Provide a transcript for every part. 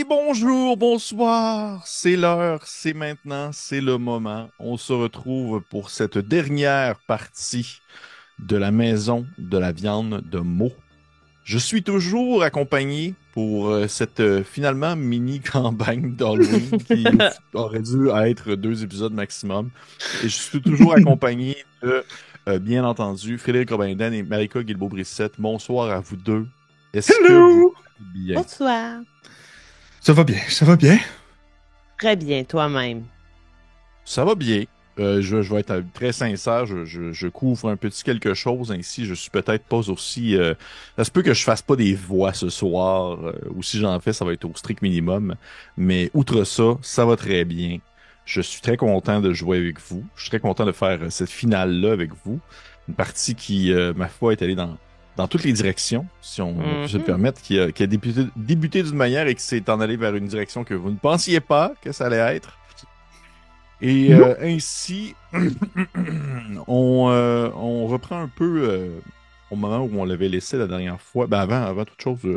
Bonjour, bonsoir, c'est l'heure, c'est maintenant, c'est le moment. On se retrouve pour cette dernière partie de la maison de la viande de Meaux. Je suis toujours accompagné pour cette finalement mini campagne d'Halloween qui aurait dû être 2 épisodes maximum. Et je suis toujours accompagné de, bien entendu, Frédéric Robindan et Marika Guilbeault-Brissette. Bonsoir à vous deux. Est-ce que vous Hello! allez bien? Bonsoir. Ça va bien, ça va bien. Très bien, toi-même. Ça va bien. Je vais être très sincère, je couvre un petit quelque chose ainsi. Je suis peut-être pas aussi. Ça se peut que je fasse pas des voix ce soir, ou si j'en fais, ça va être au strict minimum. Mais outre ça, ça va très bien. Je suis très content de jouer avec vous. Je suis très content de faire cette finale-là avec vous. Une partie qui, ma foi, est allée dans toutes les directions, si on peut se le Mhm. permettre, qui a débuté d'une manière et qui s'est en allé vers une direction que vous ne pensiez pas que ça allait être. Et Nope. ainsi, on reprend un peu au moment où on l'avait laissé la dernière fois. Ben avant toute chose, y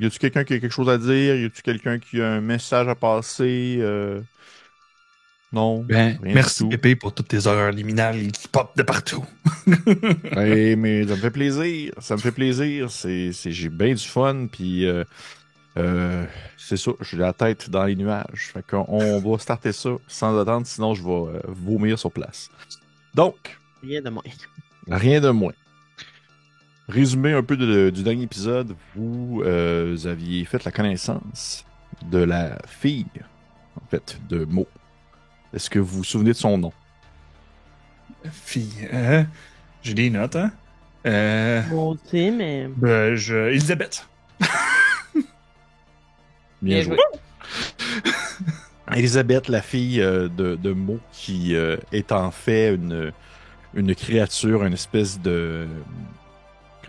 a-tu quelqu'un qui a quelque chose à dire? Y a-tu quelqu'un qui a un message à passer? Non, Ben, rien du merci tout. Pépé pour toutes tes horreurs liminales qui pop de partout. Mais ça me fait plaisir. Ça me fait plaisir. J'ai bien du fun. Puis Euh, c'est ça, j'ai la tête dans les nuages. Fait qu'on va starter ça sans attendre, sinon je vais vomir sur place. Donc, Rien de moins. rien de moins. Résumé un peu du dernier épisode, vous aviez fait la connaissance de la fille, en fait, de Mo. Est-ce que vous vous souvenez de son nom? Fille, j'ai des notes, hein? Moi aussi, mais Elisabeth. Bien bien joué. joué. Elisabeth, la fille de Mo, qui est en fait une créature, une espèce de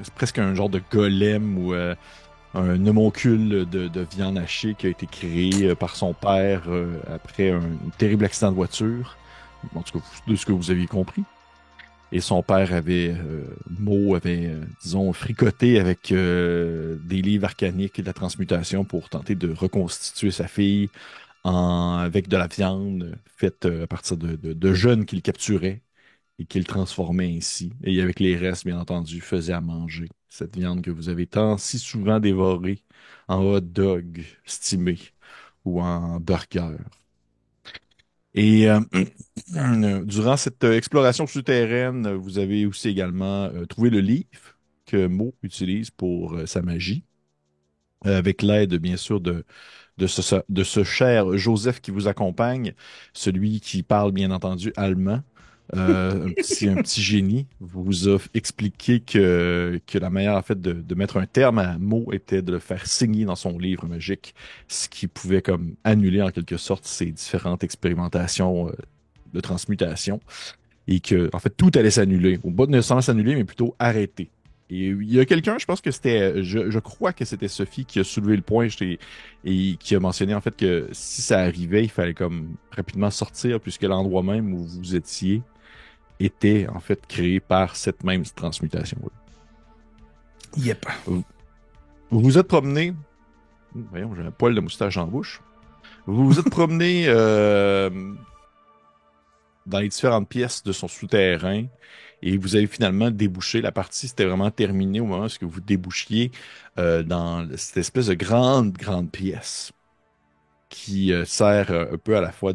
c'est presque un genre de golem ou un homoncule de viande hachée qui a été créé par son père après un terrible accident de voiture. En tout cas, de ce que vous aviez compris. Et son père avait, disons, fricoté avec des livres arcaniques et de la transmutation pour tenter de reconstituer sa fille avec de la viande faite à partir de jeunes qu'il capturait et qu'il transformait ainsi. Et avec les restes, bien entendu, faisait à manger cette viande que vous avez tant si souvent dévorée en hot dog stimé ou en burger. Et durant cette exploration souterraine, vous avez aussi également trouvé le livre que Mo utilise pour sa magie, avec l'aide, bien sûr, de ce cher Joseph qui vous accompagne, celui qui parle, bien entendu, allemand. Un petit génie vous a expliqué que la meilleure en fait de mettre un terme à Mo était de le faire signer dans son livre magique, ce qui pouvait comme annuler en quelque sorte ses différentes expérimentations de transmutation et que en fait tout allait s'annuler, ou pas nécessairement s'annuler mais plutôt arrêter. Et il y a quelqu'un, je pense que c'était, je crois que c'était Sophie qui a soulevé le point et qui a mentionné en fait que si ça arrivait, il fallait comme rapidement sortir puisque l'endroit même où vous étiez était en fait créé par cette même transmutation. Yep. Vous vous êtes promené, voyons, j'ai un poil de moustache en bouche. Vous vous êtes promené dans les différentes pièces de son souterrain et vous avez finalement débouché. La partie s'était vraiment terminée au moment où vous débouchiez dans cette espèce de grande pièce qui sert un peu à la fois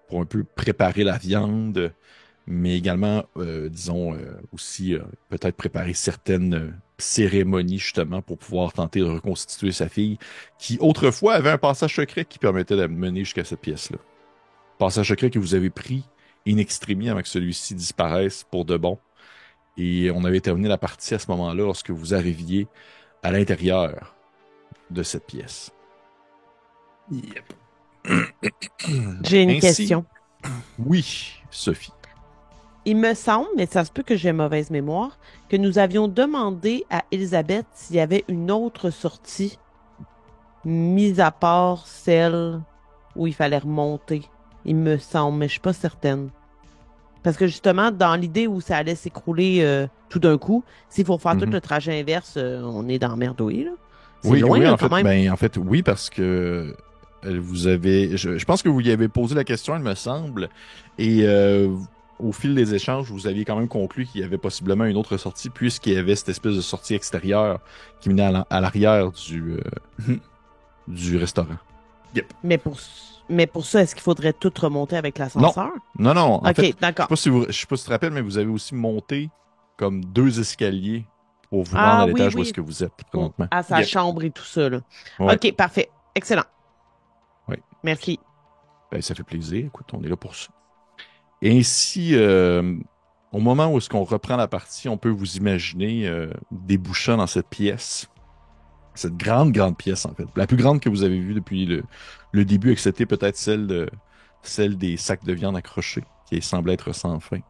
pour un peu préparer la viande, mais également, disons, aussi peut-être préparer certaines cérémonies justement pour pouvoir tenter de reconstituer sa fille, qui autrefois avait un passage secret qui permettait de mener jusqu'à cette pièce-là. Passage secret que vous avez pris in extremis avant que celui-ci disparaisse pour de bon. Et on avait terminé la partie à ce moment-là lorsque vous arriviez à l'intérieur de cette pièce. Yep. J'ai une Ainsi, question. oui, Sophie. Il me semble, mais ça se peut que j'ai mauvaise mémoire, que nous avions demandé à Elisabeth s'il y avait une autre sortie, mis à part celle où il fallait remonter. Il me semble, mais je suis pas certaine. Parce que justement, dans l'idée où ça allait s'écrouler tout d'un coup, s'il faut faire tout Mhm. le trajet inverse, on est dans la merde, oui, là. C'est loin, oui, là, en quand fait, même. oui, parce que vous avez, je pense que vous y avez posé la question, il me semble, et au fil des échanges, vous aviez quand même conclu qu'il y avait possiblement une autre sortie, puisqu'il y avait cette espèce de sortie extérieure qui menait à l'arrière Mhm. du restaurant. Yep. Mais pour, mais pour ça, est-ce qu'il faudrait tout remonter avec Non, l'ascenseur? non. En fait, OK, d'accord. je sais pas si tu te rappelles, mais vous avez aussi monté comme deux escaliers pour vous rendre à Ah oui, l'étage où est-ce oui, que vous êtes pour, présentement. à sa Yep. chambre et tout ça, là. Ouais, OK, parfait. Excellent. ouais. Merci. Ben, ça fait plaisir. Écoute, on est là pour ça. Et ainsi, au moment où est-ce qu'on reprend la partie, on peut vous imaginer débouchant dans cette pièce, cette grande pièce en fait, la plus grande que vous avez vue depuis le début, excepté peut-être celle des sacs de viande accrochés, qui semble être sans fin.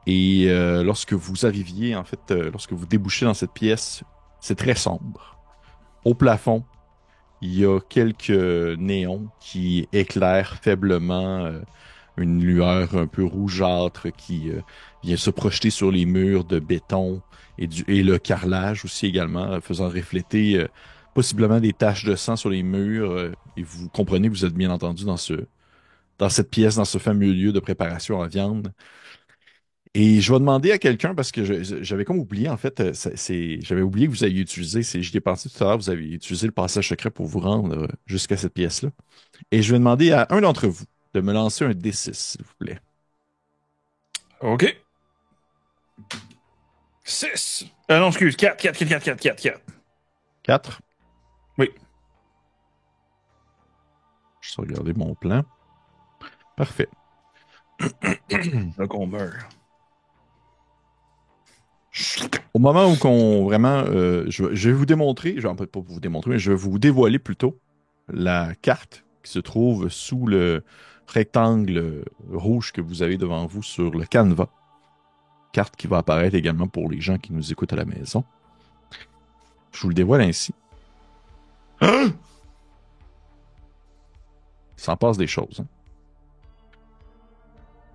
Et lorsque vous arriviez, en fait, lorsque vous débouchez dans cette pièce, c'est très sombre. Au plafond, il y a quelques néons qui éclairent faiblement une lueur un peu rougeâtre qui vient se projeter sur les murs de béton et le carrelage aussi également, faisant refléter possiblement des taches de sang sur les murs. Et vous comprenez que vous êtes bien entendu dans cette pièce, dans ce fameux lieu de préparation à viande. Et je vais demander à quelqu'un, parce que j'avais comme oublié, en fait, j'avais oublié que vous aviez utilisé, j'y ai pensé tout à l'heure, vous avez utilisé le passage secret pour vous rendre jusqu'à cette pièce-là. Et je vais demander à un d'entre vous de me lancer un D6, s'il vous plaît. OK. 6. Non, excuse. 4. 4. Oui. Je vais regarder mon plan. Parfait. Là qu'on meurt. Au moment où qu'on vraiment, je vais vous démontrer, je vais pas vous démontrer, mais je vais vous dévoiler plutôt la carte qui se trouve sous le rectangle rouge que vous avez devant vous sur le canevas. Carte qui va apparaître également pour les gens qui nous écoutent à la maison. Je vous le dévoile ainsi. Hein? Il s'en passe des choses. Hein?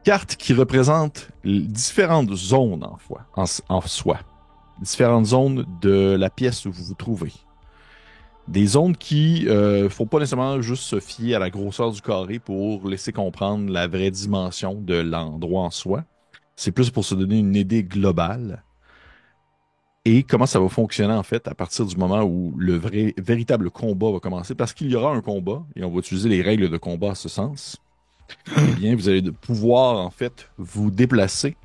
Carte qui représente différentes zones en soi. Différentes zones de la pièce où vous vous trouvez. Des zones qui faut pas nécessairement juste se fier à la grosseur du carré pour laisser comprendre la vraie dimension de l'endroit en soi. C'est plus pour se donner une idée globale. Et comment ça va fonctionner en fait à partir du moment où véritable combat va commencer, parce qu'il y aura un combat et on va utiliser les règles de combat à ce sens. Eh bien, vous allez pouvoir en fait vous déplacer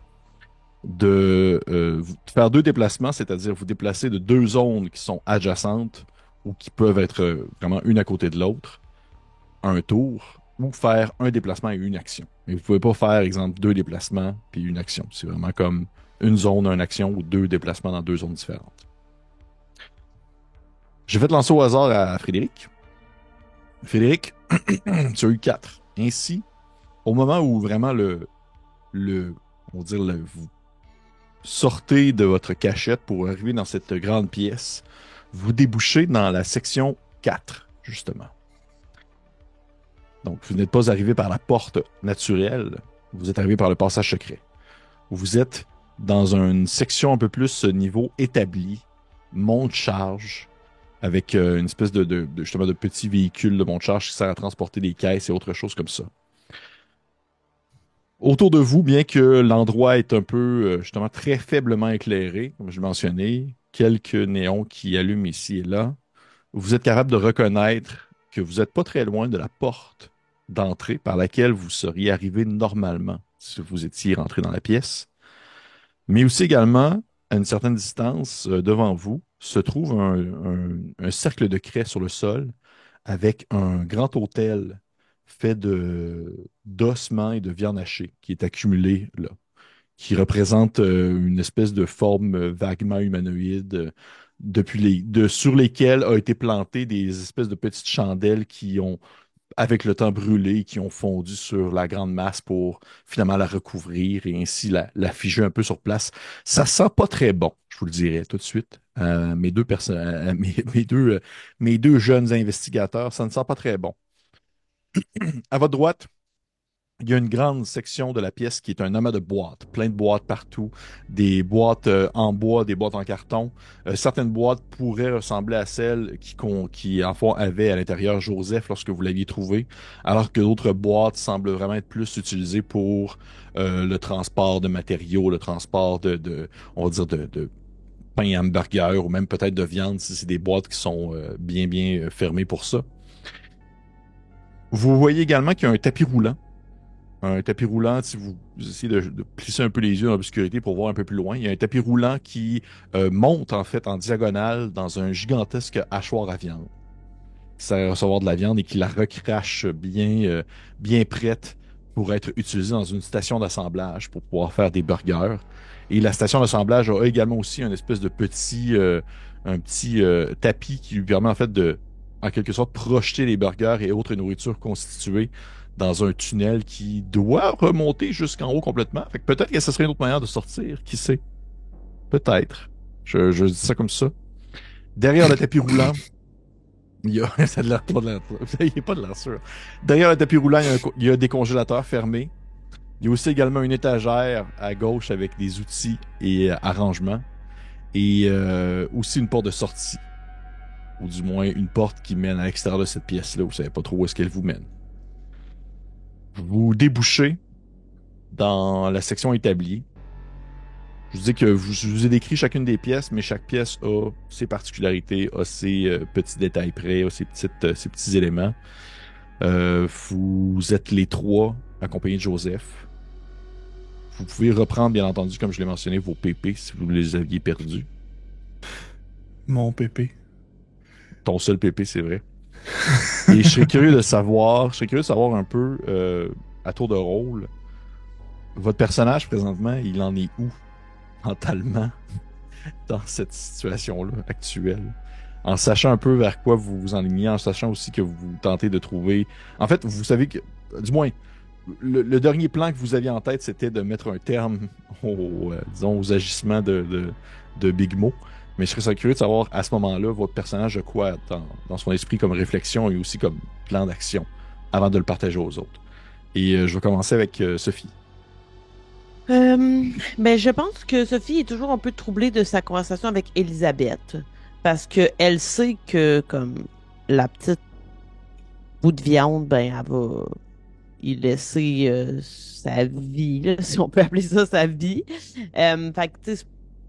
faire deux déplacements, c'est-à-dire vous déplacer de deux zones qui sont adjacentes ou qui peuvent être vraiment une à côté de l'autre, un tour, ou faire un déplacement et une action. Mais vous pouvez pas faire, exemple, deux déplacements puis une action. C'est vraiment comme une zone, une action ou deux déplacements dans deux zones différentes. Je vais te lancer au hasard à Frédéric. Frédéric, tu as eu 4. Ainsi, au moment où vraiment on va dire, vous sortez de votre cachette pour arriver dans cette grande pièce, vous débouchez dans la section 4, justement. Donc, vous n'êtes pas arrivé par la porte naturelle, vous êtes arrivé par le passage secret. Vous êtes dans une section un peu plus niveau établi, monte-charge, avec une espèce justement de petit véhicule de monte-charge qui sert à transporter des caisses et autres choses comme ça. Autour de vous, bien que l'endroit est un peu, justement, très faiblement éclairé, comme je mentionnais, quelques néons qui allument ici et là, vous êtes capable de reconnaître que vous n'êtes pas très loin de la porte d'entrée par laquelle vous seriez arrivé normalement si vous étiez rentré dans la pièce. Mais aussi également, à une certaine distance, devant vous, se trouve un cercle de craie sur le sol avec un grand autel fait d'ossements et de viande hachée qui est accumulé là, qui représente une espèce de forme vaguement humanoïde sur lesquelles a été planté des espèces de petites chandelles qui ont avec le temps brûlé, qui ont fondu sur la grande masse pour finalement la recouvrir et ainsi la figer un peu sur place. Ça sent pas très bon, je vous le dirais tout de suite. Mes deux jeunes investigateurs, ça ne sent pas très bon. À votre droite, il y a une grande section de la pièce qui est un amas de boîtes, plein de boîtes partout, des boîtes en bois, des boîtes en carton. Certaines boîtes pourraient ressembler à celles qui en fond, avaient à l'intérieur Joseph lorsque vous l'aviez trouvé, alors que d'autres boîtes semblent vraiment être plus utilisées pour le transport de matériaux, le transport on va dire, de pain et hamburger ou même peut-être de viande si c'est des boîtes qui sont bien fermées pour ça. Vous voyez également qu'il y a un tapis roulant. Un tapis roulant, si vous essayez de plisser un peu les yeux dans l'obscurité pour voir un peu plus loin, il y a un tapis roulant qui monte en fait en diagonale dans un gigantesque hachoir à viande. Ça va recevoir de la viande et qui la recrache bien prête pour être utilisée dans une station d'assemblage pour pouvoir faire des burgers. Et la station d'assemblage a également aussi une espèce de un petit tapis qui lui permet en fait en quelque sorte, projeter les burgers et autres nourritures constituées dans un tunnel qui doit remonter jusqu'en haut complètement. Fait que peut-être que ce serait une autre manière de sortir, qui sait? Peut-être. Je dis ça comme ça. Derrière le tapis roulant, il y a, ça a de l'air pas de l'air, il n'y a pas de l'air sûr. Derrière le tapis roulant, il y a des congélateurs fermés. Il y a aussi également une étagère à gauche avec des outils et arrangements. Et aussi une porte de sortie. Ou du moins une porte qui mène à l'extérieur de cette pièce-là. Vous savez pas trop où est-ce qu'elle vous mène. Vous débouchez dans la section établie. Je vous dis que je vous ai décrit chacune des pièces, mais chaque pièce a ses particularités, a ses petits détails près, a ses petits éléments. Vous êtes les trois accompagnés de Joseph. Vous pouvez reprendre, bien entendu, comme je l'ai mentionné, vos PP si vous les aviez perdus. Mon pépé. Ton seul PP, c'est vrai. Et je serais curieux de savoir un peu, à tour de rôle, votre personnage présentement, il en est où mentalement dans cette situation-là actuelle? En sachant un peu vers quoi vous vous enlignez, en sachant aussi que vous tentez de trouver... En fait, vous savez que, du moins, le dernier plan que vous aviez en tête, c'était de mettre un terme disons, aux agissements de Big Mo. Mais je serais curieux de savoir, à ce moment-là, votre personnage a quoi dans son esprit comme réflexion et aussi comme plan d'action avant de le partager aux autres. Et je vais commencer avec Sophie. Ben, je pense que Sophie est toujours un peu troublée de sa conversation avec Elisabeth parce que elle sait que comme la petite bout de viande, ben elle va y laisser sa vie, là, si on peut appeler ça sa vie. Fait que tu sais, c'est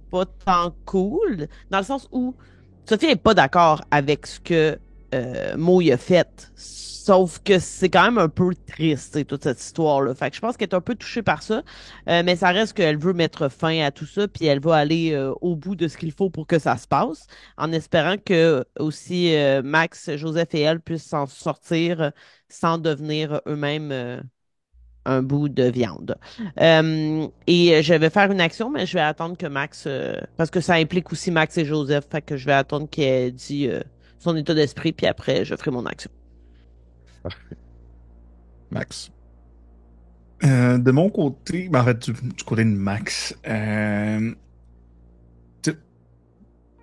pas tant cool dans le sens où Sophie est pas d'accord avec ce que Mo y a fait. Sauf que c'est quand même un peu triste, tu sais, toute cette histoire-là. Fait que je pense qu'elle est un peu touchée par ça. Mais ça reste qu'elle veut mettre fin à tout ça, puis elle va aller au bout de ce qu'il faut pour que ça se passe, en espérant que aussi Max, Joseph et elle puissent s'en sortir sans devenir eux-mêmes un bout de viande. Et je vais faire une action, mais je vais attendre que Max, parce que ça implique aussi Max et Joseph, fait que je vais attendre qu'elle dise son état d'esprit, puis après, je ferai mon action. Parfait. Max. De mon côté, ben en fait, du côté de Max, il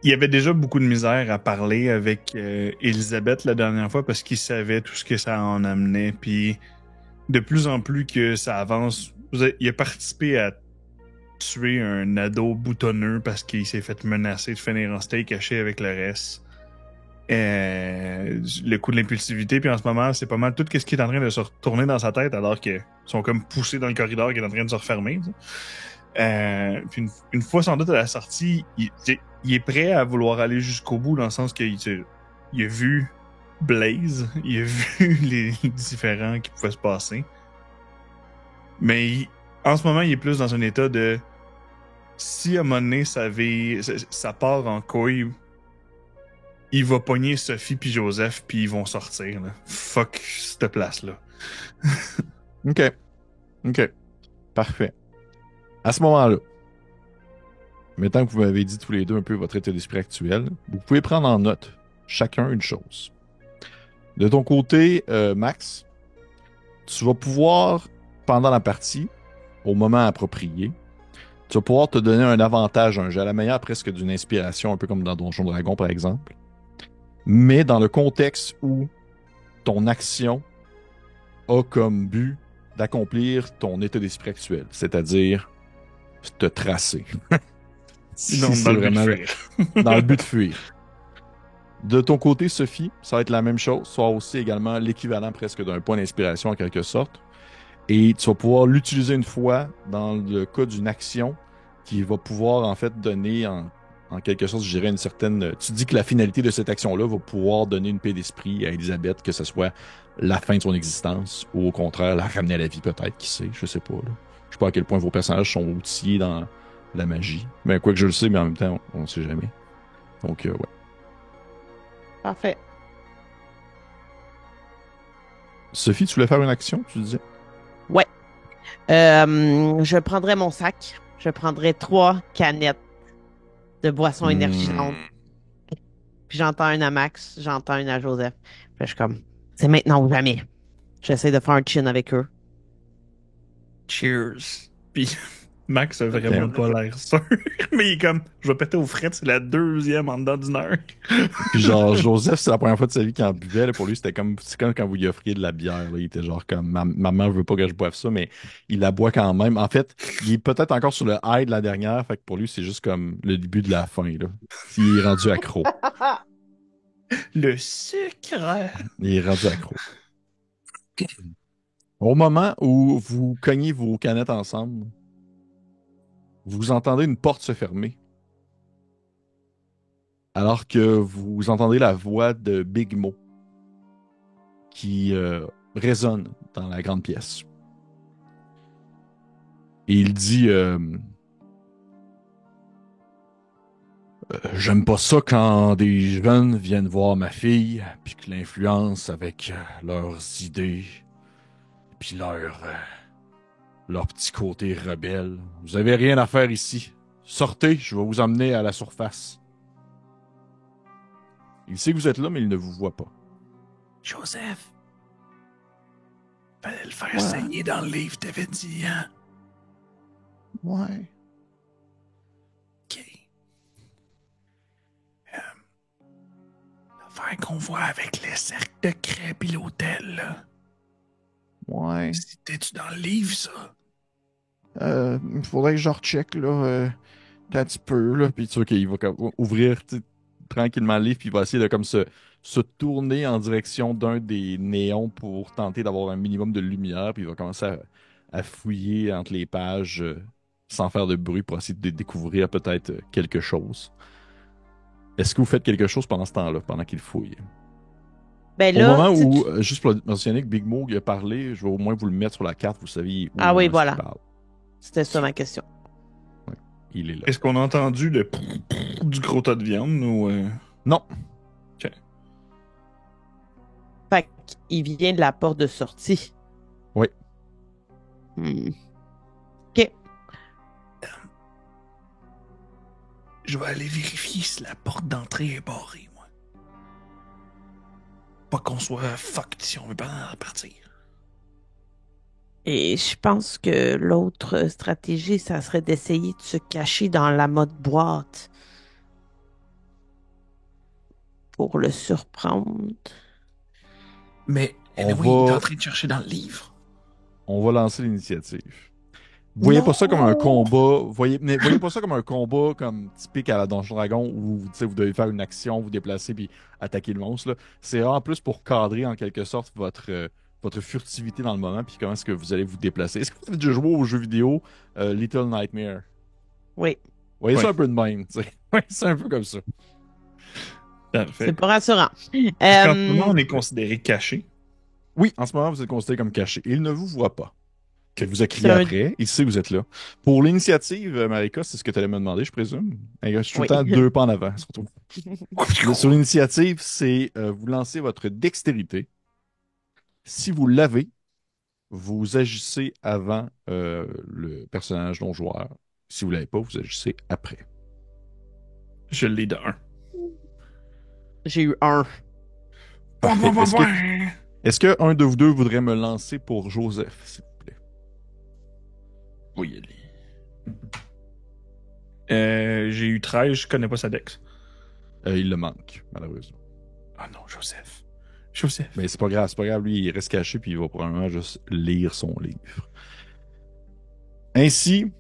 y avait déjà beaucoup de misère à parler avec Elisabeth la dernière fois parce qu'il savait tout ce que ça en amenait. Puis de plus en plus que ça avance, il a participé à tuer un ado boutonneux parce qu'il s'est fait menacer de finir en steak haché avec le reste. Le coup de l'impulsivité, puis en ce moment, c'est pas mal tout ce qui est en train de se retourner dans sa tête alors qu'ils sont comme poussés dans le corridor qui est en train de se refermer. Puis une fois sans doute à la sortie, il est prêt à vouloir aller jusqu'au bout dans le sens qu'il a vu Blaze, il a vu les différents qui pouvaient se passer. Mais en ce moment, il est plus dans un état de si à un moment donné ça part en couille, il va pogner Sophie puis Joseph puis ils vont sortir. Là. Fuck cette place-là. OK. Parfait. À ce moment-là, maintenant que vous m'avez dit tous les deux un peu votre état d'esprit actuel, vous pouvez prendre en note chacun une chose. De ton côté, Max, tu vas pouvoir, pendant la partie, au moment approprié, tu vas pouvoir te donner un avantage, un jeu à la manière presque d'une inspiration, un peu comme dans Donjon Dragon par exemple, mais dans le contexte où ton action a comme but d'accomplir ton état d'esprit actuel, c'est-à-dire te tracer. Sinon, dans le but de fuir. Dans le but de fuir. De ton côté, Sophie, ça va être la même chose, soit aussi également l'équivalent presque d'un point d'inspiration en quelque sorte. Et tu vas pouvoir l'utiliser une fois dans le cas d'une action qui va pouvoir en fait donner en quelque sorte, je dirais, une certaine... Tu dis que la finalité de cette action-là va pouvoir donner une paix d'esprit à Elisabeth, que ce soit la fin de son existence ou au contraire la ramener à la vie peut-être, qui sait, je sais pas. Là. Je sais pas à quel point vos personnages sont outillés dans la magie. Mais quoi que je le sais, mais en même temps, on ne sait jamais. Donc, ouais. Parfait. Sophie, tu voulais faire une action, tu disais? Ouais. Je prendrais mon sac. Je prendrais 3 canettes de boissons énergisantes. Puis j'entends une à Max, j'entends une à Joseph. Puis je suis comme, c'est maintenant ou jamais. J'essaie de faire un chin avec eux. Cheers. Puis Max a vraiment pas l'air sûr. Mais il est comme, je vais péter aux frettes, c'est la 2e en dedans d'une heure. Puis genre, Joseph, c'est la première fois de sa vie qu'il en buvait. Là, pour lui, c'était comme, c'est comme quand vous lui offriez de la bière. Là. Il était genre comme, maman veut pas que je boive ça, mais il la boit quand même. En fait, il est peut-être encore sur le high de la dernière. Fait que pour lui, c'est juste comme le début de la fin. Là. Il est rendu accro. Le sucre. Il est rendu accro. Au moment où vous cognez vos canettes ensemble, vous entendez une porte se fermer. Alors que vous entendez la voix de Big Mo qui résonne dans la grande pièce. Et il dit j'aime pas ça quand des jeunes viennent voir ma fille, puis que l'influence avec leurs idées, puis leur petit côté rebelle. Vous avez rien à faire ici. Sortez, je vais vous emmener à la surface. Il sait que vous êtes là, mais il ne vous voit pas. Joseph. Fallait le faire saigner dans le livre, t'avais dit, hein? Ouais. OK. L'affaire qu'on voit avec les cercles de crêpes et l'hôtel, là. Ouais. C'était-tu dans le livre, ça? Il faudrait que je recheck, là, un petit peu, là. Puis tu vois qu'il va comme ouvrir tranquillement le livre, puis il va essayer de comme se tourner en direction d'un des néons pour tenter d'avoir un minimum de lumière, puis il va commencer à fouiller entre les pages sans faire de bruit pour essayer de découvrir peut-être quelque chose. Est-ce que vous faites quelque chose pendant ce temps-là, pendant qu'il fouille? Ben Au là, moment où, juste pour mentionner que Big Mo a parlé, je vais au moins vous le mettre sur la carte, vous saviez où oui, il voilà. parle. C'était ça ma question. Ouais, il est là. Est-ce qu'on a entendu le du gros tas de viande ou... Non. OK. Fait qu'il vient de la porte de sortie. Oui. OK. Je vais aller vérifier si la porte d'entrée est barrée, moi. Pas qu'on soit fucked si on veut pas partir. Et je pense que l'autre stratégie, ça serait d'essayer de se cacher dans la mode boîte pour le surprendre. Mais On oui, il est va- en train de chercher dans le livre. On va lancer l'initiative. Voyez pas ça comme un combat. Voyez pas ça comme un combat comme typique à la Donjon Dragon où vous devez faire une action, vous déplacer puis attaquer le monstre. Là. C'est en plus pour cadrer en quelque sorte votre furtivité dans le moment puis comment est-ce que vous allez vous déplacer. Est-ce que vous avez déjà joué au jeu vidéo Little Nightmare? Oui. Voyez Oui. ça un peu de même. Ouais, c'est un peu comme ça. Parfait. C'est pas rassurant. Parce qu'en ce moment, on est considéré caché. Oui, en ce moment, vous êtes considéré comme caché. Il ne vous voit pas. Il vous a crié C'est un- après. Il sait que vous êtes là. Pour l'initiative, Marika, c'est ce que tu allais me demander, je présume. Je suis tout Oui. le temps 2 pas en avant, surtout. Sur l'initiative, c'est vous lancez votre dextérité. Si vous l'avez, vous agissez avant le personnage non-joueur. Si vous l'avez pas, vous agissez après. Je l'ai de 1. J'ai eu 1. Parfait. Est-ce que un de vous deux voudrait me lancer pour Joseph, s'il vous plaît? Oui, j'ai eu 13, je connais pas sa dex. Il le manque, malheureusement. Ah non, Joseph. Joseph. Mais c'est pas grave, lui, il reste caché, puis il va probablement juste lire son livre. Ainsi,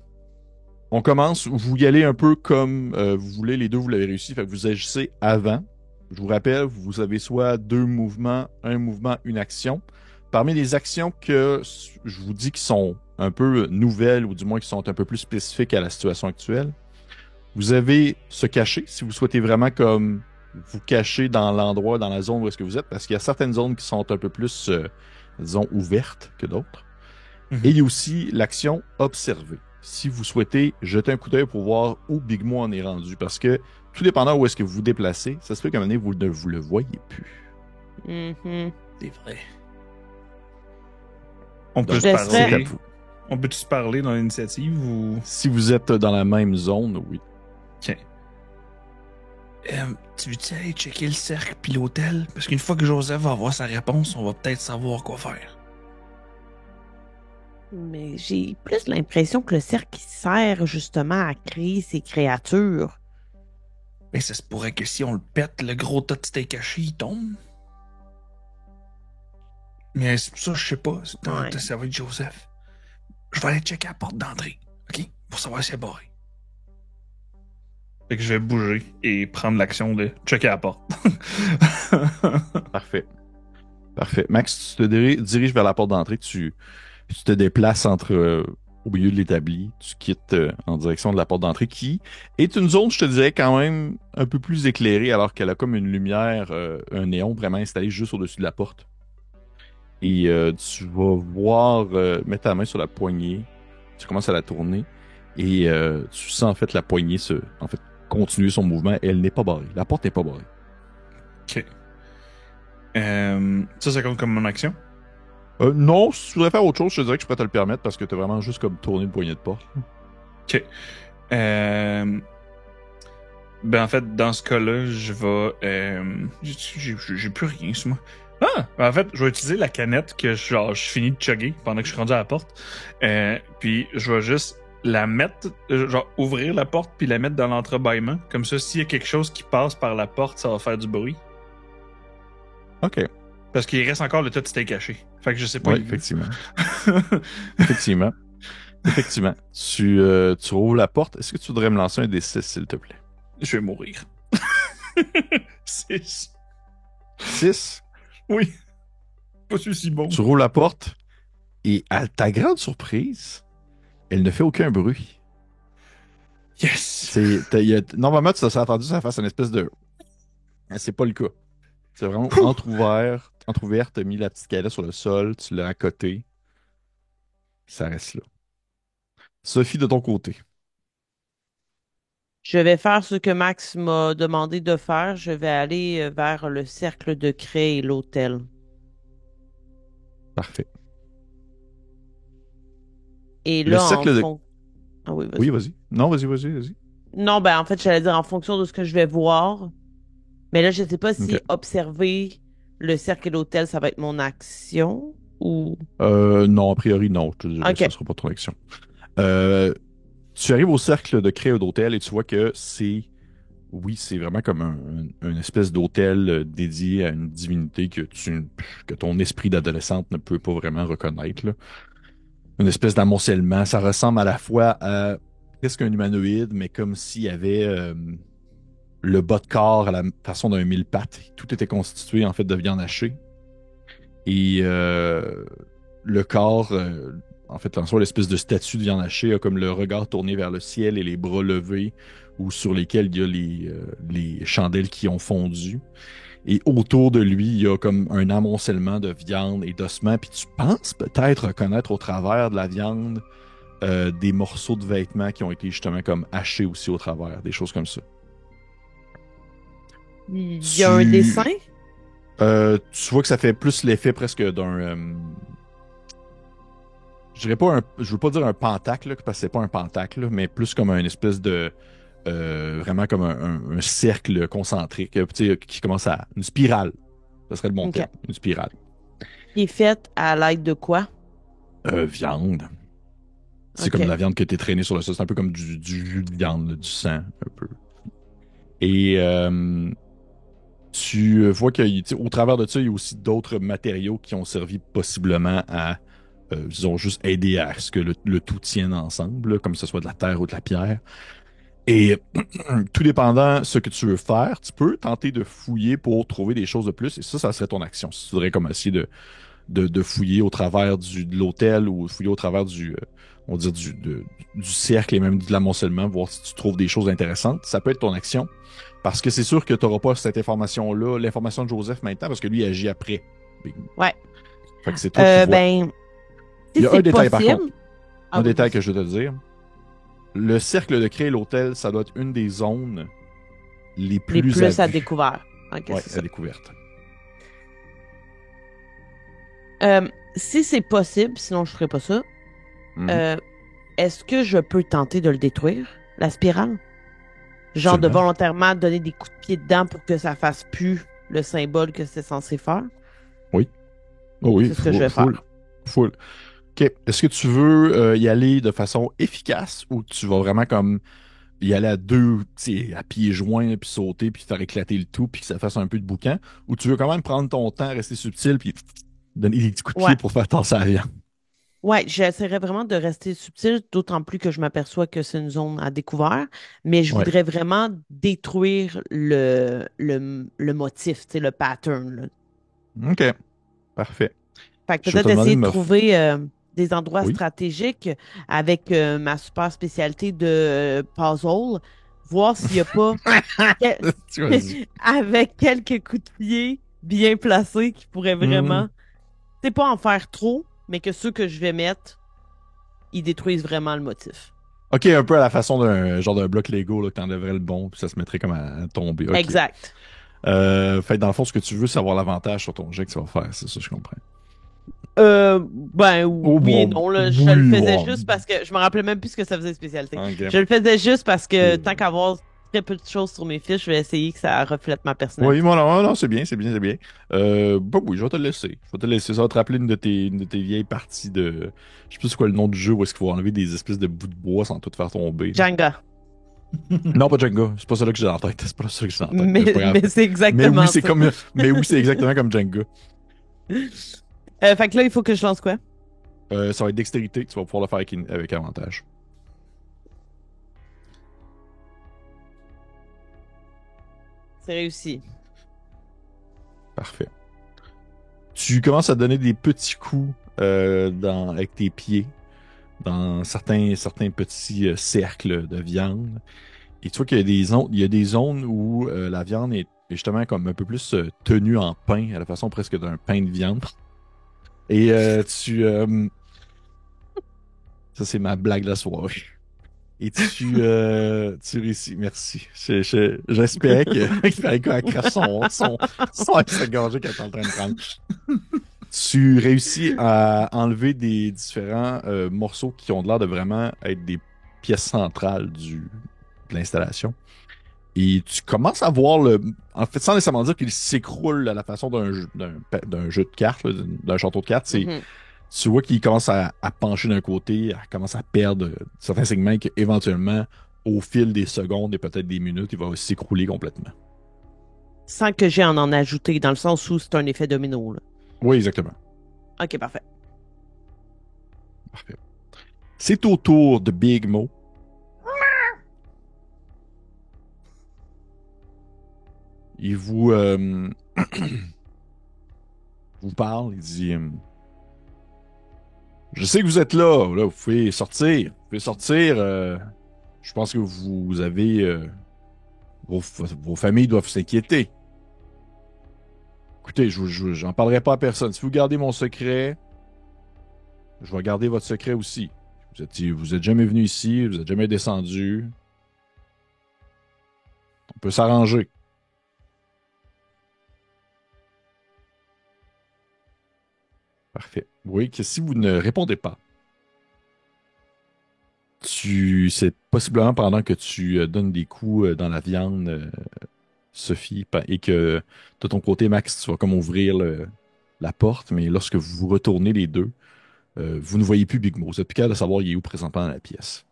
on commence, vous y allez un peu comme vous voulez, les deux, vous l'avez réussi, fait que vous agissez avant. Je vous rappelle, vous avez soit deux mouvements, un mouvement, une action. Parmi les actions que je vous dis qui sont un peu nouvelles, ou du moins qui sont un peu plus spécifiques à la situation actuelle, vous avez se cacher, si vous souhaitez vraiment comme vous cacher dans l'endroit, dans la zone où est-ce que vous êtes, parce qu'il y a certaines zones qui sont un peu plus, disons, ouvertes que d'autres. Et il y a aussi l'action observer. Si vous souhaitez jeter un coup d'œil pour voir où Big Mo en est rendu, parce que tout dépendant où est-ce que vous vous déplacez, ça se fait qu'à un moment donné, vous ne vous le voyez plus. C'est vrai. On peut Donc, se c'est à parler. vous. On peut se parler dans l'initiative ou. Si vous êtes dans la même zone, oui. Ok. Tu veux-tu aller checker le cercle puis l'hôtel? Parce qu'une fois que Joseph va avoir sa réponse, on va peut-être savoir quoi faire. Mais j'ai plus l'impression que le cercle il sert justement à créer ces créatures. Mais ça se pourrait que si on le pète, le gros tas de steak haché, il tombe. Mais c'est pour ça, je sais pas. Ouais. Ça va être Joseph. Je vais aller checker la porte d'entrée, ok? Pour savoir si c'est barré. Fait que je vais bouger et prendre l'action de checker la porte. Parfait. Parfait. Max, tu te diriges vers la porte d'entrée, tu te déplaces au milieu de l'établi, tu quittes en direction de la porte d'entrée qui est une zone, je te dirais, quand même un peu plus éclairée alors qu'elle a comme une lumière, un néon vraiment installé juste au-dessus de la porte. Et tu vas voir mettre ta main sur la poignée, tu commences à la tourner et tu sens en fait la poignée continuer son mouvement. Elle n'est pas barrée. La porte n'est pas barrée. Ok. Ça compte comme mon action? Non, si tu voudrais faire autre chose, je te dirais que je pourrais te le permettre parce que tu as vraiment juste comme tourné une poignée de porte. Ok. Ben en fait, dans ce cas-là, je vais... j'ai plus rien sur moi. Ah! Ben, en fait, je vais utiliser la canette que je finis de chugger pendant que je suis rendu à la porte. Puis je vais juste la mettre, ouvrir la porte puis la mettre dans l'entrebâillement. Comme ça, s'il y a quelque chose qui passe par la porte, ça va faire du bruit. OK. Parce qu'il reste encore le tas de steak caché. Fait que je sais pas. Oui, effectivement. Effectivement. Effectivement. Tu rouvres la porte. Est-ce que tu voudrais me lancer un D6, s'il te plaît? Je vais mourir. 6. 6. Oui. Pas si bon. Tu rouvres la porte et à ta grande surprise, elle ne fait aucun bruit. Yes! Normalement, tu serais attendu que ça fasse une espèce de... C'est pas le cas. C'est vraiment entrouvert, t'as mis la petite calette sur le sol, tu l'as à côté. Ça reste là. Sophie, de ton côté. Je vais faire ce que Max m'a demandé de faire. Je vais aller vers le cercle de craie et l'hôtel. Parfait. Et Le là, cercle de... Ah oui, vas-y. Oui, vas-y. Non, vas-y. Non, ben en fait, j'allais dire en fonction de ce que je vais voir. Mais là, je ne sais pas OK. si observer le cercle et l'hôtel, ça va être mon action ou... Non, a priori, non. Je te dirais, OK. ça sera pas ton action. Tu arrives au cercle de craie d'hôtel et tu vois que oui, c'est vraiment comme un espèce d'hôtel dédié à une divinité que ton esprit d'adolescente ne peut pas vraiment reconnaître, là. Une espèce d'amoncellement. Ça ressemble à la fois à presque un humanoïde, mais comme s'il y avait le bas de corps à la façon d'un mille-pattes. Tout était constitué en fait de viande hachée. Et le corps, en fait, en soi, l'espèce de statue de viande hachée a comme le regard tourné vers le ciel et les bras levés, ou sur lesquels il y a les chandelles qui ont fondu. Et autour de lui, il y a comme un amoncellement de viande et d'ossements. Puis tu penses peut-être reconnaître au travers de la viande des morceaux de vêtements qui ont été justement comme hachés aussi au travers, des choses comme ça. Il y a un dessin? Tu vois que ça fait plus l'effet presque d'un... je veux pas dire un pentacle, là, parce que c'est pas un pentacle, là, mais plus comme une espèce de... vraiment comme un cercle concentrique, tu sais, qui commence à... Une spirale. Ça serait le bon terme. Une spirale. Qui est faite à l'aide de quoi? Viande. C'est comme la viande qui a été traînée sur le sol. C'est un peu comme du jus de viande, là, du sang, un peu. Et vois qu'au travers de ça, il y a aussi d'autres matériaux qui ont servi possiblement à, disons, juste aider à ce que le tout tienne ensemble, là, comme que ce soit de la terre ou de la pierre. Et tout dépendant ce que tu veux faire, tu peux tenter de fouiller pour trouver des choses de plus. Et ça serait ton action. Si tu voudrais comme essayer de fouiller au travers de l'hôtel ou fouiller au travers on va dire du cercle et même de l'amoncellement, voir si tu trouves des choses intéressantes, ça peut être ton action. Parce que c'est sûr que tu n'auras pas cette information-là, l'information de Joseph maintenant, parce que lui il agit après. Ouais. Fait que c'est toi qui vois. Ben, Il si y a un c'est détail par contre, possible. un Oui, détail que je veux te dire. Le cercle de Cray et l'hôtel, ça doit être une des zones les les plus à plus à vue. découvert. Ok, Ouais, c'est à ça. découverte. Si c'est possible, sinon je ferai pas ça. Mhm. euh, Est-ce que je peux tenter de le détruire, la spirale? Genre de Absolument. volontairement donner des coups de pied dedans pour que ça fasse plus le symbole que c'est censé faire? Oui. Oh oui, C'est ce que je vais full. faire. Full. OK. Est-ce que tu veux y aller de façon efficace ou tu vas vraiment comme y aller à deux, tu sais, à pieds joints, puis sauter, puis faire éclater le tout, puis que ça fasse un peu de boucan? Ou tu veux quand même prendre ton temps, rester subtil, puis donner des petits coups de pied Ouais. pour faire tasser la viande? Ouais, j'essaierai vraiment de rester subtil, d'autant plus que je m'aperçois que c'est une zone à découvert, mais je Ouais. voudrais vraiment détruire le motif, tu sais, le pattern, là. OK. Parfait. Fait que Je vais te peut-être demander essayer de de me... trouver des endroits Oui. stratégiques avec ma super spécialité de puzzle, voir s'il n'y a pas quel- Tu vas dire. avec quelques coups de pied bien placés qui pourraient Hmm. vraiment, c'est pas en faire trop, mais que ceux que je vais mettre, ils détruisent vraiment le motif. OK, un peu à la façon d'un genre d'un bloc Lego, là, que t'enlèverais le bon, puis ça se mettrait comme à tomber. OK. Exact. Fait que dans le fond, ce que tu veux, c'est avoir l'avantage sur ton jet que ça va faire. C'est ça, je comprends. Ben Oh, oui et bon. non, là, je le Oui, faisais bon. juste parce que je me rappelais même plus ce que ça faisait spécialité. OK. Je le faisais juste parce que tant Euh, qu'avoir très peu de choses sur mes fiches, je vais essayer que ça reflète ma Oui, personnalité. moi, non, non, c'est bien, c'est bien, c'est bien. Bah oui, je vais te le laisser. Je vais te le laisser. Ça va te rappeler une de tes vieilles parties de. Je sais plus c'est quoi le nom du jeu où est-ce qu'il faut enlever des espèces de bouts de bois sans tout faire tomber, là. Jenga. Non, pas Jenga. C'est pas ça que j'ai dans la tête. C'est pas ça que j'ai dans la tête. Mais c'est Mais, pas grave. mais c'est Mais oui, exactement c'est ça. comme. Mais oui, c'est exactement comme Jenga. Fait que là, il faut que je lance quoi? Ça va être dextérité. Tu vas pouvoir le faire avec avantage. C'est réussi. Parfait. Tu commences à donner des petits coups avec tes pieds dans certains petits cercles de viande. Et tu vois qu'il y a il y a des zones où la viande est justement comme un peu plus tenue en pain, à la façon presque d'un pain de viande. Et ça c'est ma blague de la soirée. Et tu réussis, merci. J'espérais qu'il fallait qu'elle crache son extra gorgée qu'elle est en train de prendre. Tu réussis à enlever des différents morceaux qui ont l'air de vraiment être des pièces centrales de l'installation. Et tu commences à voir en fait, sans nécessairement dire qu'il s'écroule à la façon d'un jeu de cartes, là, d'un château de cartes, Mhm. tu vois qu'il commence à pencher d'un côté, à commence à perdre certains segments et qu'éventuellement, au fil des secondes et peut-être des minutes, il va s'écrouler complètement. Sans que j'ai à en ajouter, dans le sens où c'est un effet domino, là. Oui, exactement. Ok, parfait. Parfait. C'est au tour de Big Mo. Il vous parle, il dit je sais que vous êtes là, vous pouvez sortir. Vous pouvez sortir. Je pense que vous avez. Vos familles doivent s'inquiéter. Écoutez, j'en parlerai pas à personne. Si vous gardez mon secret, je vais garder votre secret aussi. Vous êtes jamais venu ici, vous êtes jamais descendu. On peut s'arranger. Parfait. Oui, que si vous ne répondez pas, c'est possiblement pendant que tu donnes des coups dans la viande, Sophie, et que de ton côté, Max, tu vas comme ouvrir la porte, mais lorsque vous vous retournez les deux, vous ne voyez plus Big Mo. Vous êtes plus capable de savoir il est où présentement dans la pièce.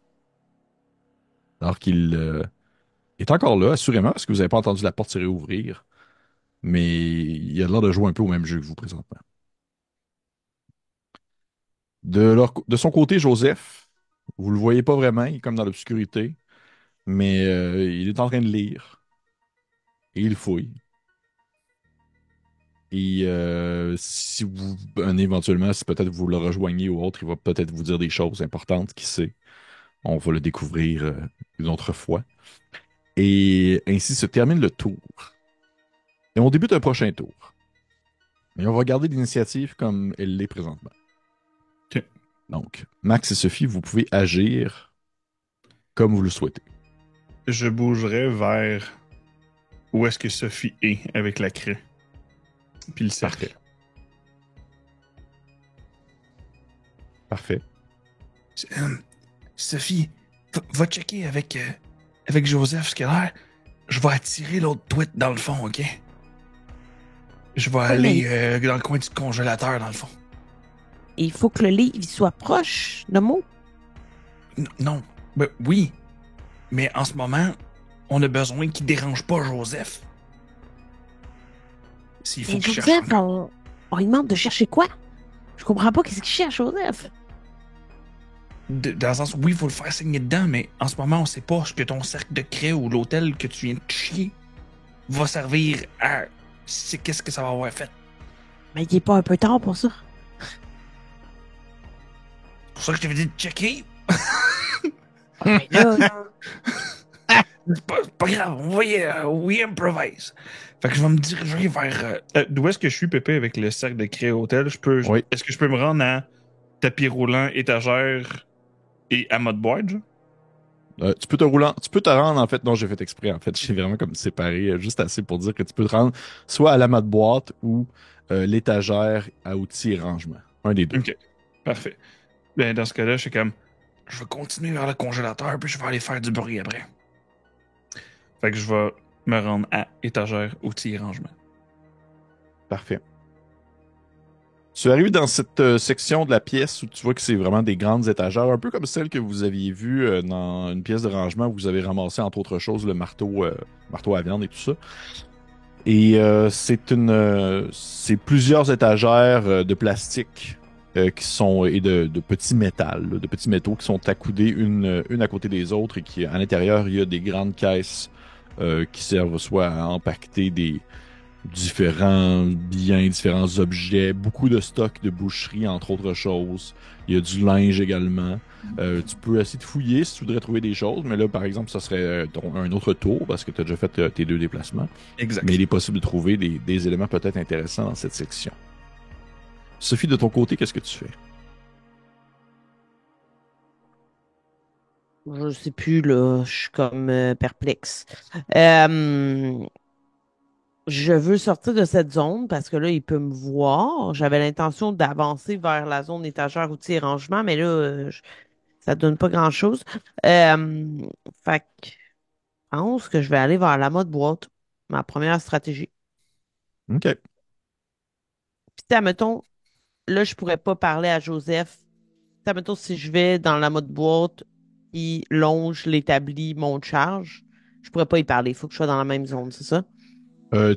Alors qu'il est encore là, assurément, parce que vous n'avez pas entendu la porte se réouvrir. Mais il a l'air de jouer un peu au même jeu que vous présentement. De son côté, Joseph, vous le voyez pas vraiment, il est comme dans l'obscurité, mais il est en train de lire et il fouille. Et si vous, éventuellement, si peut-être vous le rejoignez ou autre, il va peut-être vous dire des choses importantes, qui sait. On va le découvrir une autre fois. Et ainsi se termine le tour. Et on débute un prochain tour. Et on va garder l'initiative comme elle l'est présentement. Ok. Donc, Max et Sophie, vous pouvez agir comme vous le souhaitez. Je bougerai vers où est-ce que Sophie est avec la craie. Puis le cercle. Parfait. Parfait. Sophie, va checker avec Joseph ce qu'il a l'air. Je vais attirer l'autre tweet dans le fond, ok? Je vais aller dans le coin du congélateur, dans le fond. Il faut que le livre soit proche de moi. Non. Ben, oui. Mais en ce moment, on a besoin qu'il dérange pas Joseph. S'il faut Mais qu'il cherche. Joseph, on lui demande de chercher quoi? Je comprends pas qu'est-ce qu'il cherche, Joseph. Dans le sens, oui, il faut le faire saigner dedans, mais en ce moment, on sait pas ce que ton cercle de craie ou l'hôtel que tu viens de chier va servir à. C'est qu'est-ce que ça va avoir fait. Mais il est pas un peu tard pour ça. C'est pour ça que je t'avais dit de checker. Mais là, C'est pas grave, we improvise. Fait que je vais me diriger vers. D'où est-ce que je suis, Pépé, avec le cercle de craie hôtel? Oui. Est-ce que je peux me rendre à tapis roulant, étagère et à mode boîte, genre? Tu peux te rendre, en fait, non, j'ai fait exprès, en fait, j'ai vraiment comme séparé, juste assez pour dire que tu peux te rendre soit à la mode boîte ou l'étagère à outils et rangement. Un des deux. Ok, parfait. Ben, dans ce cas-là, je suis comme. Je vais continuer vers le congélateur, puis je vais aller faire du bruit après. Fait que je vais me rendre à étagère, outils et rangement. Parfait. Tu arrives dans cette section de la pièce où tu vois que c'est vraiment des grandes étagères, un peu comme celle que vous aviez vue dans une pièce de rangement où vous avez ramassé, entre autres choses, le marteau à viande et tout ça. Et c'est plusieurs étagères de plastique qui sont et de petits métals, là, de petits métaux qui sont accoudés une à côté des autres et qui à l'intérieur il y a des grandes caisses qui servent soit à empaqueter des différents biens, différents objets, beaucoup de stocks de boucherie entre autres choses. Il y a du linge également. Tu peux essayer de fouiller si tu voudrais trouver des choses, mais là, par exemple, ça serait un autre tour parce que tu as déjà fait tes deux déplacements. Exact. Mais il est possible de trouver des éléments peut-être intéressants dans cette section. Sophie, de ton côté, qu'est-ce que tu fais? je sais plus, là. Je suis comme perplexe. Euh, je veux sortir de cette zone parce que là, il peut me voir. J'avais l'intention d'avancer vers la zone étagère outils et rangement, mais là, ça donne pas grand-chose. Fait que je pense que je vais aller vers la mode boîte. Ma première stratégie. OK. Puis, admettons, là, je pourrais pas parler à Joseph. Admettons, si je vais dans la mode boîte, il longe l'établi, monte charge, je pourrais pas y parler. Il faut que je sois dans la même zone, c'est ça?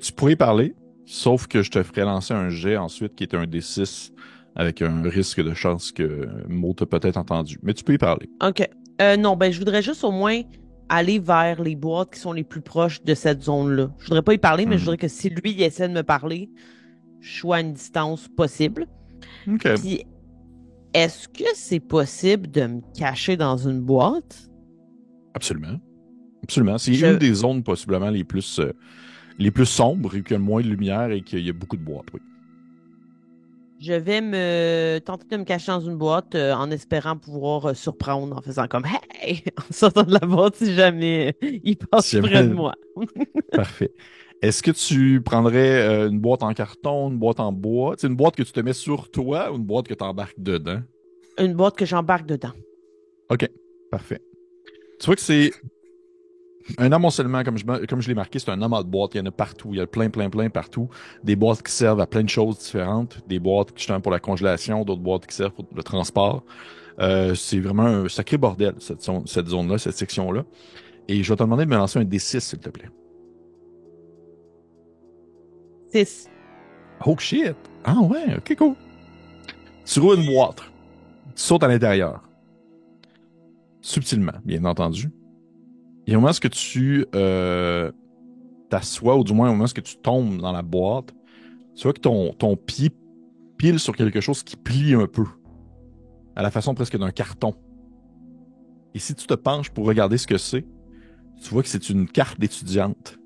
Tu pourrais y parler, sauf que je te ferai lancer un jet ensuite qui est un D6 avec un risque de chance que Maud t'a peut-être entendu. Mais tu peux y parler. OK. Non, ben, je voudrais juste au moins aller vers les boîtes qui sont les plus proches de cette zone-là. Je voudrais pas y parler, mais je Mhm. voudrais que si lui, il essaie de me parler, je sois à une distance possible. OK. Puis, est-ce que c'est possible de me cacher dans une boîte? Absolument. Absolument. C'est Je, une des zones possiblement les plus sombres et qu'il y a le moins de lumière et qu'il y a beaucoup de boîtes, oui. je vais me tenter de me cacher dans une boîte en espérant pouvoir surprendre en faisant comme Hey! En sortant de la boîte si jamais il passe Si près de jamais- moi. Parfait. Est-ce que tu prendrais une boîte en carton, une boîte en bois? C'est une boîte que tu te mets sur toi ou une boîte que tu embarques dedans? Une boîte que j'embarque dedans. OK. Parfait. Tu vois que c'est un amoncellement, comme je l'ai marqué, c'est un amas de boîtes. Il y en a partout. Il y a plein, plein, plein partout. Des boîtes qui servent à plein de choses différentes. Des boîtes qui sont pour la congélation, d'autres boîtes qui servent pour le transport. C'est vraiment un sacré bordel, cette zone-là, cette section-là. Et je vais te demander de me lancer un D6, s'il te plaît. 6. Oh shit! Ah ouais, ok, cool. Tu roules une boîte. Tu sautes à l'intérieur. Subtilement, bien entendu. Et au moment où tu t'assois, ou du moins au moment où tu tombes dans la boîte, tu vois que ton pied pile sur quelque chose qui plie un peu, à la façon presque d'un carton. Et si tu te penches pour regarder ce que c'est, tu vois que c'est une carte d'étudiante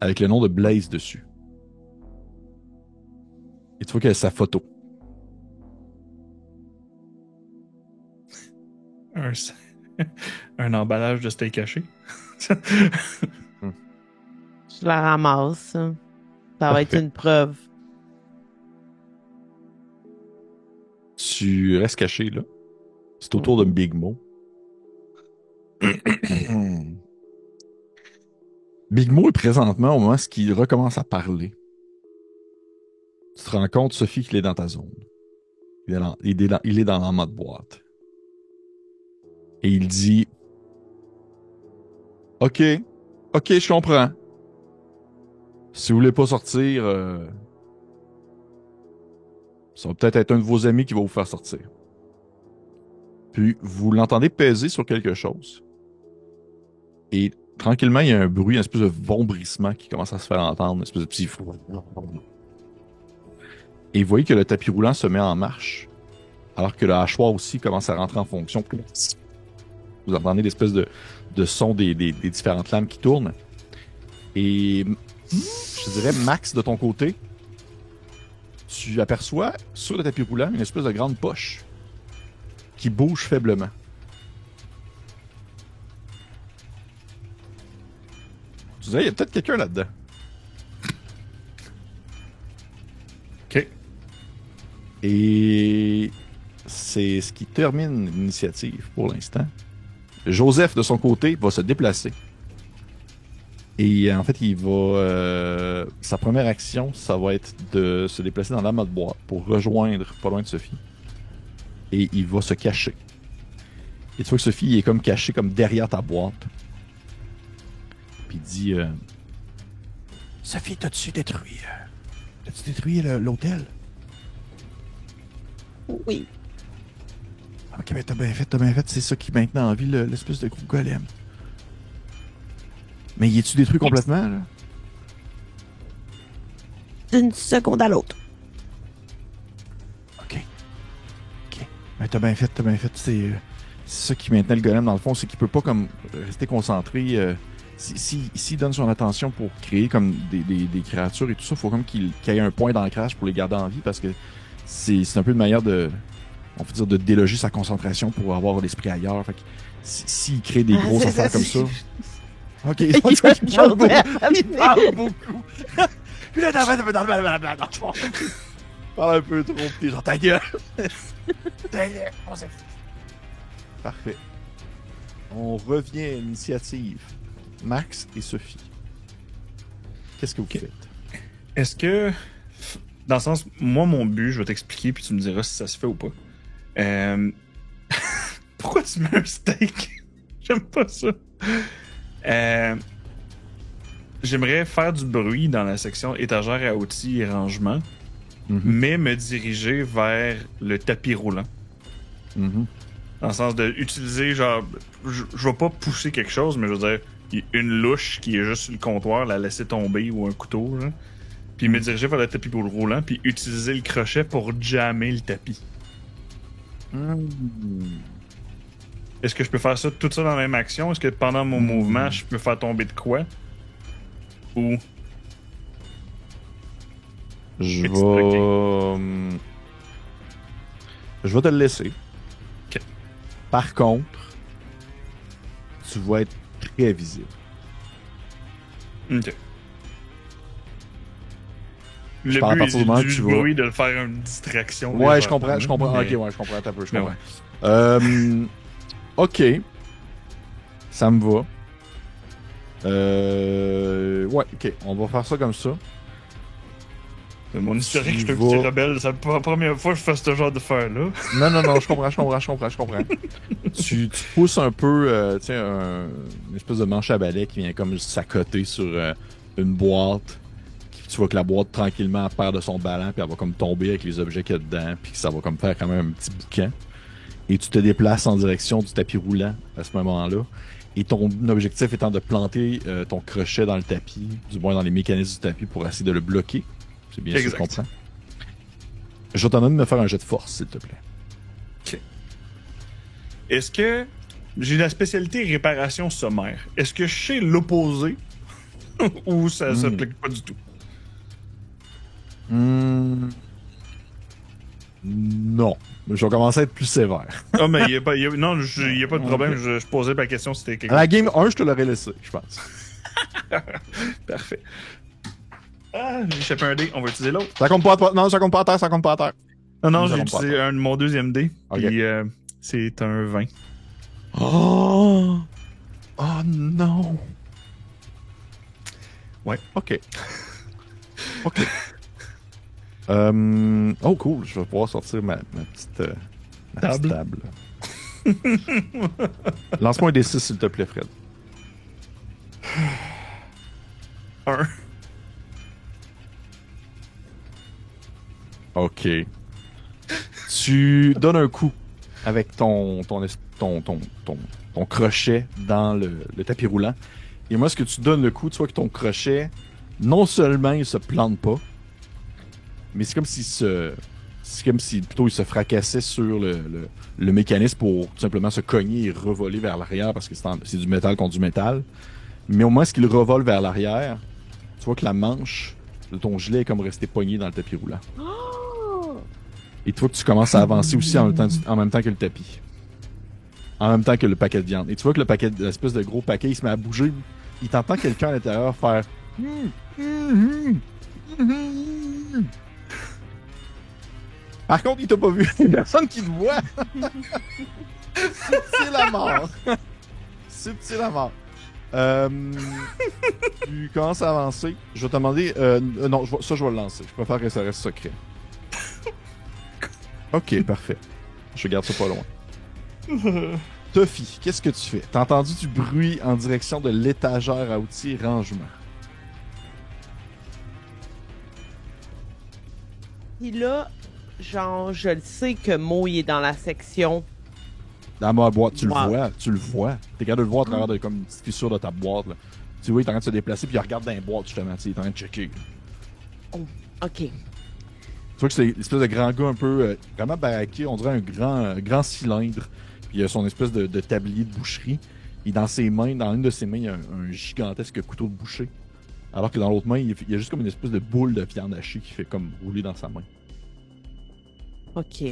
avec le nom de Blaze dessus. Et tu vois qu'elle a sa photo. Un emballage de steak haché. Je la ramasse. Ça va être une preuve. Tu restes caché, là. C'est au tour de Big Mo. Big Mo est présentement au moment où il recommence à parler. Tu te rends compte, Sophie, qu'il est dans ta zone. Il est dans la mode boîte. Et il dit OK, je comprends. Si vous voulez pas sortir, ça va peut-être être un de vos amis qui va vous faire sortir. Puis vous l'entendez peser sur quelque chose. Et tranquillement, il y a un bruit, une espèce de vombrissement qui commence à se faire entendre, une espèce de petit... Et vous voyez que le tapis roulant se met en marche, alors que le hachoir aussi commence à rentrer en fonction. Vous entendez l'espèce de son des différentes lames qui tournent. Et je dirais, Max, de ton côté, tu aperçois sur le tapis roulant une espèce de grande poche qui bouge faiblement. Tu disais, il y a peut-être quelqu'un là-dedans. OK. Et c'est ce qui termine l'initiative pour l'instant. Joseph, de son côté, va se déplacer. Et en fait, il va... sa première action, ça va être de se déplacer dans la mode boîte pour rejoindre pas loin de Sophie. Et il va se cacher. Et tu vois que Sophie est comme cachée comme derrière ta boîte. Puis il dit... Sophie, t'as-tu détruit l'hôtel? Oui. Ok, ben t'as bien fait. C'est ça qui maintenant en vie, l'espèce de gros golem. Mais y est-tu détruit complètement, là? D'une seconde à l'autre. Ok. Ben t'as bien fait. C'est ça qui maintenant le golem, dans le fond, c'est qu'il peut pas comme rester concentré. S'il donne son attention pour créer comme des créatures et tout ça, faut comme qu'il y ait un point d'ancrage pour les garder en vie, parce que c'est un peu une manière de... on peut dire de déloger sa concentration pour avoir l'esprit ailleurs. Fait que s'il crée des grosses affaires comme ça... Ok, il parle beaucoup. Puis là, dans le fond, parle un peu trop, pis genre ta gueule. Parfait. On revient à l'initiative. Max et Sophie. Qu'est-ce que vous faites? Est-ce que, dans le sens, moi, mon but, je vais t'expliquer, puis tu me diras si ça se fait ou pas. Pourquoi tu mets un steak? J'aime pas ça. J'aimerais faire du bruit dans la section étagère à outils et rangement, mais me diriger vers le tapis roulant. Dans le sens de utiliser, genre, je vais pas pousser quelque chose, mais je veux dire, une louche qui est juste sur le comptoir, la laisser tomber ou un couteau, genre. Puis me diriger vers le tapis roulant, puis utiliser le crochet pour jammer le tapis. Est-ce que je peux faire ça tout ça dans la même action? Est-ce que pendant mon mouvement, je peux faire tomber de quoi? Ou... Je vais te le laisser. Ok. Par contre, tu vas être très visible. Ok. Le Je parle à but partir du moment est où du tu vas... bruit de le faire une distraction. Ouais, je comprends. Mais... Ok, ouais, je comprends un peu, je Mais comprends. Ok. Ça me va. Ouais, ok. On va faire ça comme ça. C'est mon historique, je suis un vas- petit rebelle. C'est pas la première fois que je fais ce genre de faire-là. Non, je comprends. Tu pousses un peu, tu sais, une espèce de manche à balai qui vient comme s'accoter sur une boîte qui Tu vois que la boîte, tranquillement, perd de son ballon, puis elle va comme tomber avec les objets qu'il y a dedans, puis que ça va comme faire quand même un petit boucan. Et tu te déplaces en direction du tapis roulant à ce moment-là. Et ton objectif étant de planter ton crochet dans le tapis, du moins dans les mécanismes du tapis, pour essayer de le bloquer. C'est bien ça, je comprends. Je vais t'en demander de me faire un jet de force, s'il te plaît. OK. Est-ce que j'ai la spécialité réparation sommaire? Est-ce que je sais l'opposé ou ça s'applique pas du tout? Non. Je vais commencer à être plus sévère. Ah, mais il n'y a pas de problème. Je posais ma question si c'était quelque À la game 1, je te l'aurais laissé, je pense. Parfait. Ah, j'ai échappé un dé. On va utiliser l'autre. Ça compte pas à toi. Non, ça compte pas à terre, ça compte pas à terre. Non, j'ai utilisé mon deuxième dé. Okay. Puis c'est un 20. Oh! Oh non! Ouais. OK. OK. Oh, cool. Je vais pouvoir sortir ma petite table. Lance-moi un D6, s'il te plaît, Fred. 1. OK. Tu donnes un coup avec ton crochet dans le tapis roulant. Et moi, ce que tu donnes le coup, tu vois que ton crochet, non seulement il se plante pas, mais c'est comme si plutôt il se fracassait sur le mécanisme pour tout simplement se cogner et revoler vers l'arrière parce que c'est du métal contre du métal. Mais au moins, ce qu'il revole vers l'arrière, tu vois que la manche de ton gilet est comme restée poignée dans le tapis roulant. Et tu vois que tu commences à avancer aussi en même temps que le tapis. En même temps que le paquet de viande. Et tu vois que l'espèce de gros paquet, il se met à bouger. Il t'entend quelqu'un à l'intérieur faire... Par contre, il t'a pas vu. Il y a personne qui te voit. Subtil à mort. Subtil à mort. Tu commences à avancer. Je vais te demander... non, ça, je vais le lancer. Je préfère que ça reste secret. Ok, parfait. Je garde ça pas loin. Tuffy, qu'est-ce que tu fais? T'as entendu du bruit en direction de l'étagère à outils rangement. Puis là, genre, je le sais que Mo, il est dans la section. Dans ma boîte, tu le vois. T'es capable de le voir à travers de, comme une petite fissure de ta boîte. Là. Tu vois, il est en train de se déplacer, puis il regarde dans les boîtes, justement. Il est en train de checker. Oh, OK. Tu vois que c'est l'espèce de grand gars un peu vraiment baraqué, on dirait un grand cylindre. Puis il a son espèce de tablier de boucherie. Et dans l'une de ses mains, il y a un gigantesque couteau de boucher. Alors que dans l'autre main, il y a juste comme une espèce de boule de viande hachée qui fait comme rouler dans sa main. OK.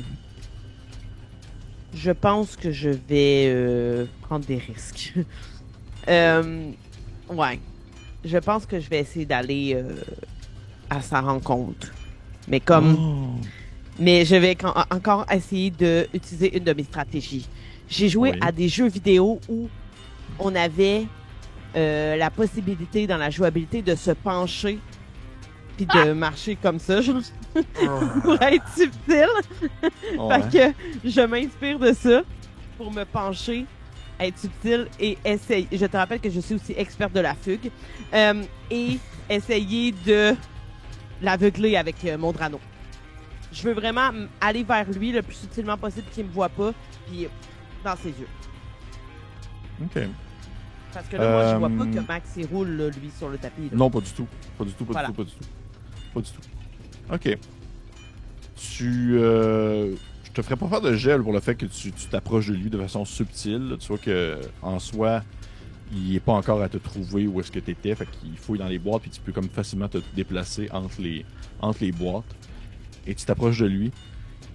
Je pense que je vais prendre des risques. Ouais. Je pense que je vais essayer d'aller à sa rencontre. Mais Mais je vais encore essayer d'utiliser une de mes stratégies. J'ai joué à des jeux vidéo où on avait la possibilité dans la jouabilité de se pencher puis de marcher comme ça, genre, pour être subtil. Fait que je m'inspire de ça pour me pencher, être subtil et essayer. Je te rappelle que je suis aussi experte de la fugue. Et essayer de l'aveugler avec mon drano. Je veux vraiment aller vers lui le plus subtilement possible qu'il me voit pas, puis dans ses yeux. OK. Parce que là, moi, je vois pas que Max il roule, là, lui, sur le tapis. Là. Non, pas du tout. Pas du tout. OK. Je te ferai pas faire de gel pour le fait que tu t'approches de lui de façon subtile. Tu vois que en soi, il est pas encore à te trouver où est-ce que t'étais. Fait qu'il fouille dans les boîtes, puis tu peux comme facilement te déplacer entre les boîtes. Et tu t'approches de lui.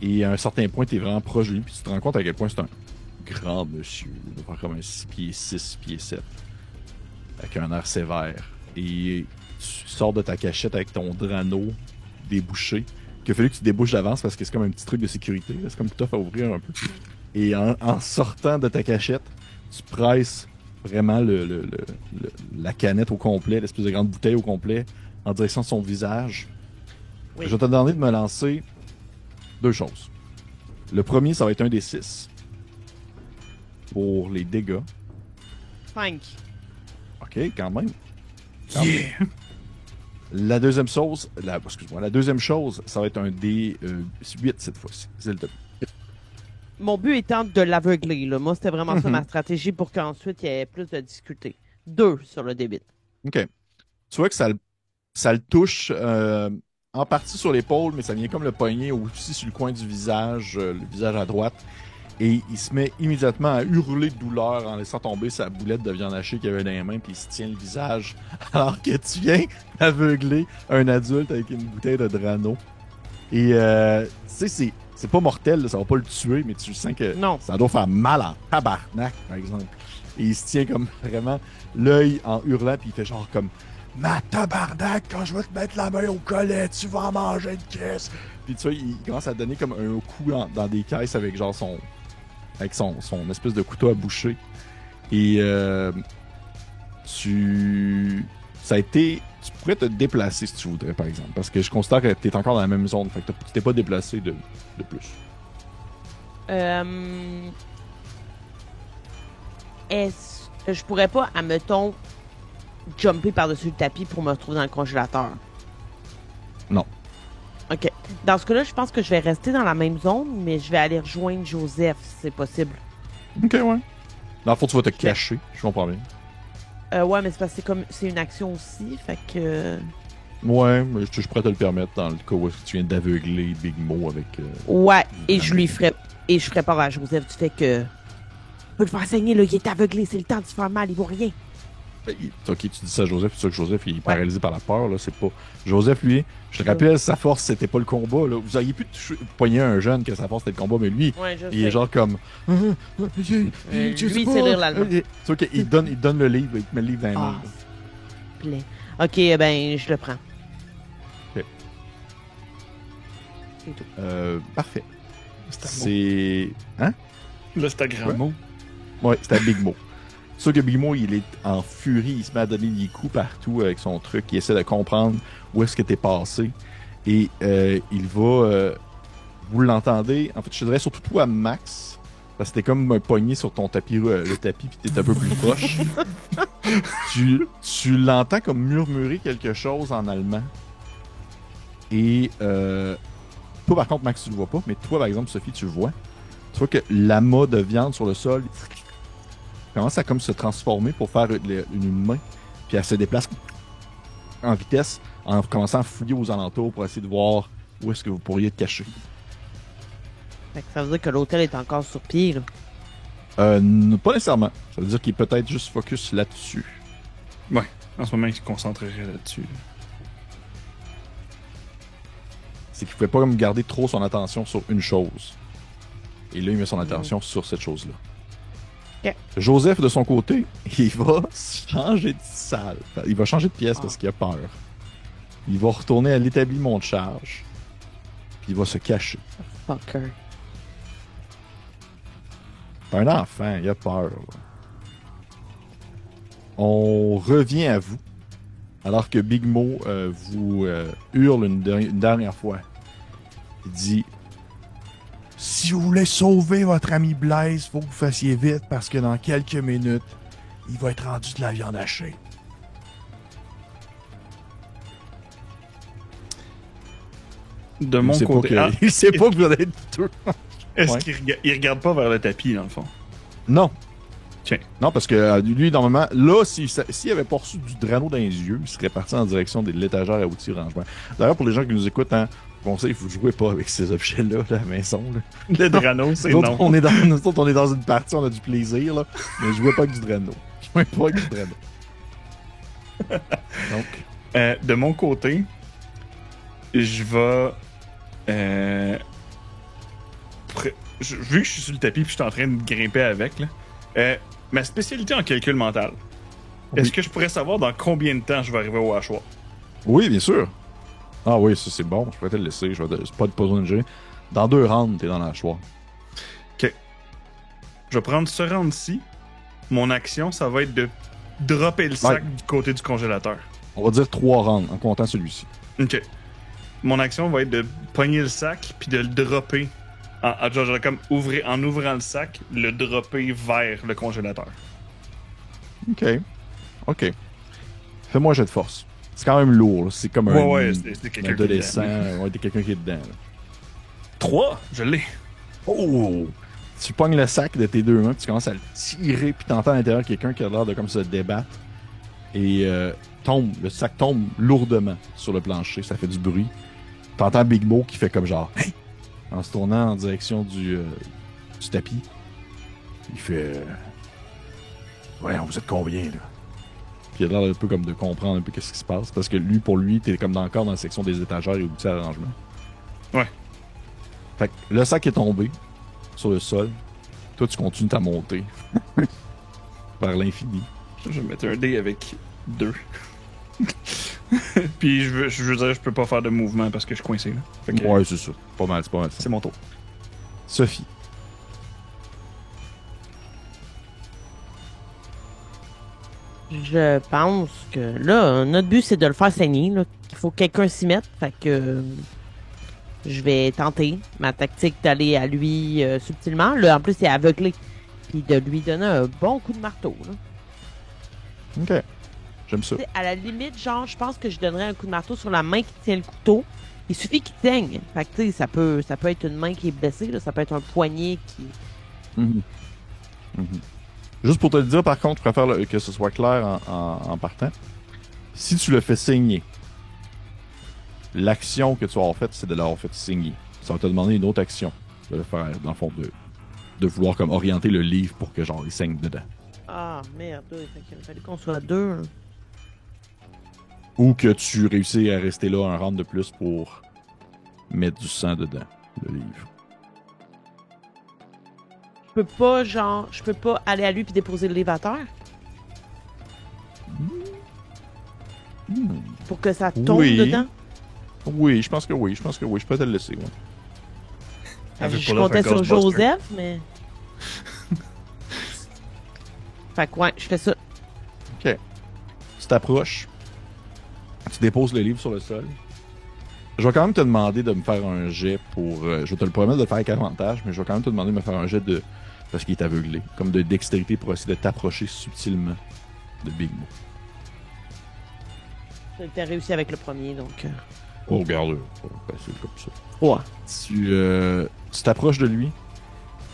Et à un certain point, t'es vraiment proche de lui, puis tu te rends compte à quel point c'est un grand monsieur. Il doit faire comme un 6 pieds 6, 6 pieds 7. Avec un air sévère. Et tu sors de ta cachette avec ton drano débouché. Il a fallu que tu débouches d'avance parce que c'est comme un petit truc de sécurité. C'est comme tough à ouvrir un peu. Et en sortant de ta cachette, tu presses vraiment la canette au complet, l'espèce de grande bouteille au complet, en direction de son visage. Oui. Je vais te demander de me lancer 2 choses. Le premier, ça va être un des 6. Pour les dégâts. 5. OK, quand même. Yeah! La deuxième chose, la deuxième chose, ça va être un D8 cette fois-ci. S'il te plaît. Mon but étant de l'aveugler, là. Moi, c'était vraiment ça ma stratégie pour qu'ensuite, il y ait plus de difficultés. 2 sur le débit. OK. Tu vois que ça le touche en partie sur l'épaule, mais ça vient comme le poignet aussi sur le coin du visage, le visage à droite. Et il se met immédiatement à hurler de douleur en laissant tomber sa boulette de viande hachée qu'il avait dans les mains, puis il se tient le visage alors que tu viens aveugler un adulte avec une bouteille de Drano. Et tu sais, c'est pas mortel, là, ça va pas le tuer, mais tu sens que ça doit faire mal en tabarnak, par exemple. Et il se tient comme vraiment l'œil en hurlant, puis il fait genre comme « Ma tabarnak, quand je vais te mettre la main au collet, tu vas en manger une caisse! » Puis tu vois, il commence à donner comme un coup dans des caisses avec genre son espèce de couteau à boucher. Et tu pourrais te déplacer si tu voudrais, par exemple. Parce que je considère que tu es encore dans la même zone. Fait que tu t'es pas déplacé de plus. Est-ce que je pourrais pas, admettons, jumper par-dessus le tapis pour me retrouver dans le congélateur? Non. OK. Dans ce cas-là, je pense que je vais rester dans la même zone, mais je vais aller rejoindre Joseph, si c'est possible. OK, ouais. Dans le fond, tu vas te cacher. Je comprends bien. Ouais, mais c'est parce que c'est une action aussi, fait que... Ouais, mais je pourrais te le permettre dans le cas où tu viens d'aveugler Big Mo avec... Ouais, et je ferai part à Joseph du fait que... Je peux le faire saigner, là, il est aveuglé, c'est le temps de se faire mal, il voit rien. Ok, tu dis ça à Joseph, c'est sûr que Joseph il est paralysé par la peur, là, c'est pas... Joseph, lui, je te rappelle, sa force, c'était pas le combat, là. Vous auriez pu poigner un jeune que sa force, c'était le combat, mais lui, il est genre comme... lui, c'est rire l'allemand. Tu vois qu'il donne le livre, il te met le livre dans les mains. Plaît. Ok, ben, je le prends. Ok. C'est tout. Parfait. C'est... Hein? Là, c'est un grand mot. Ouais, c'est un Big Mo. C'est sûr que Big Mo, il est en furie, il se met à donner des coups partout avec son truc, il essaie de comprendre où est-ce que t'es passé. Et il va... vous l'entendez, en fait, je te dirais surtout toi, Max, parce que t'es comme un poignet sur ton tapis, le tapis, puis t'es un peu plus proche. tu l'entends comme murmurer quelque chose en allemand. Et toi, par contre, Max, tu le vois pas, mais toi, par exemple, Sophie, tu le vois. Tu vois que l'amas de viande sur le sol commence à comme se transformer pour faire une main, puis elle se déplace en vitesse en commençant à fouiller aux alentours pour essayer de voir où est-ce que vous pourriez être caché. Fait que ça veut dire que l'hôtel est encore sur pied, là. Pas nécessairement. Ça veut dire qu'il est peut-être juste focus là-dessus. Ouais, en ce moment, il se concentrerait là-dessus. C'est qu'il ne pouvait pas comme garder trop son attention sur une chose. Et là, il met son attention sur cette chose-là. Okay. Joseph, de son côté, il va changer de salle. Il va changer de pièce parce qu'il a peur. Il va retourner à l'établissement de charge. Puis il va se cacher. Fucker. Un enfant, il a peur. Là. On revient à vous. Alors que Big Mo vous hurle une dernière fois. Il dit... Si vous voulez sauver votre ami Blaise, faut que vous fassiez vite parce que dans quelques minutes, il va être rendu de la viande hachée. De mon côté... Il sait pas que vous allez être deux. Est-ce qu'il regarde pas vers le tapis, dans le fond? Non. Tiens. Non, parce que lui, normalement, là, s'il avait pas reçu du Drano dans les yeux, il serait parti en direction de l'étagère à outils rangement. D'ailleurs, pour les gens qui nous écoutent, hein, conseil, vous jouez pas avec ces objets-là, la maison. Là. Le Drano, c'est non. non. On est dans une partie, on a du plaisir, là, mais jouez pas avec du Drano. Jouez pas avec du Drano. Donc. De mon côté, je vais... vu que je suis sur le tapis et que je suis en train de grimper avec, là, ma spécialité en calcul mental, est-ce que je pourrais savoir dans combien de temps je vais arriver au hachoir? Oui, bien sûr. Ah oui, ça c'est bon, je pourrais te le laisser, c'est pas besoin de gérer. Dans 2 rounds, t'es dans la hachoir. Ok. Je vais prendre ce round-ci. Mon action, ça va être de dropper le sac du côté du congélateur. On va dire 3 rounds, en comptant celui-ci. Ok. Mon action va être de pogner le sac puis de le dropper. En ouvrant le sac, le dropper vers le congélateur. Ok. Fais-moi un jet de force. C'est quand même lourd, là. C'est comme Ouais, un c'est quelqu'un adolescent. qui est dedans. Ouais, t'es quelqu'un qui est dedans. Là. 3, je l'ai. Oh! Tu pognes le sac de tes deux mains, puis tu commences à le tirer, puis t'entends à l'intérieur quelqu'un qui a l'air de comme se débattre. Et le sac tombe lourdement sur le plancher, ça fait du bruit. T'entends Big Mo qui fait comme genre hey! En se tournant en direction du tapis. Il fait ouais, vous êtes combien là? Puis il a l'air un peu comme de comprendre un peu qu'est-ce qui se passe. Parce que lui, pour lui, t'es comme encore dans la section des étagères et outils à rangement. Ouais. Fait que le sac est tombé sur le sol. Toi, tu continues ta montée vers l'infini. Je vais mettre un dé avec 2. Puis je veux dire, je peux pas faire de mouvement parce que je suis coincé là. Fait que, Ouais, c'est ça. Pas mal, c'est pas mal. c'est mon tour. Sophie. Je pense que là, notre but, c'est de le faire saigner. Là. Il faut que quelqu'un s'y mette. Fait que je vais tenter ma tactique d'aller à lui subtilement. Là, en plus, il est aveuglé. Puis de lui donner un bon coup de marteau. Là. OK. J'aime ça. T'sais, à la limite, genre, je pense que je donnerais un coup de marteau sur la main qui tient le couteau. Il suffit qu'il saigne. Fait que, tu sais, ça peut être une main qui est blessée. Là. Ça peut être un poignet qui... Mhm. Mhm. Juste pour te le dire, par contre, je préfère que ce soit clair en partant. Si tu le fais saigner, l'action que tu vas avoir faite, c'est de l'avoir fait saigner. Ça va te demander une autre action de le faire, dans le fond, de vouloir comme orienter le livre pour que genre il saigne dedans. Ah, merde. Fait qu'il a fallu qu'on soit deux. Hein. Ou que tu réussis à rester là un round de plus pour mettre du sang dedans, le livre. Je peux pas aller à lui puis déposer le livre à terre pour que ça tombe Oui. dedans. Oui, je pense que oui. Je pense que oui. Je peux te le laisser, ouais. Avec Je pas là, comptais fait sur Ghostbuster. Joseph, mais. Fait que ouais, je fais ça. OK. Tu t'approches. Tu déposes le livre sur le sol. Je vais quand même te demander de me faire un jet pour... je vais te le promettre de le faire avec avantage, mais je vais quand même te demander de me faire un jet de... Parce qu'il est aveuglé. Comme de dextérité pour essayer de t'approcher subtilement de Big Mo. T'as réussi avec le premier, donc. Oh, regarde. C'est comme ça. Ouais. Tu t'approches de lui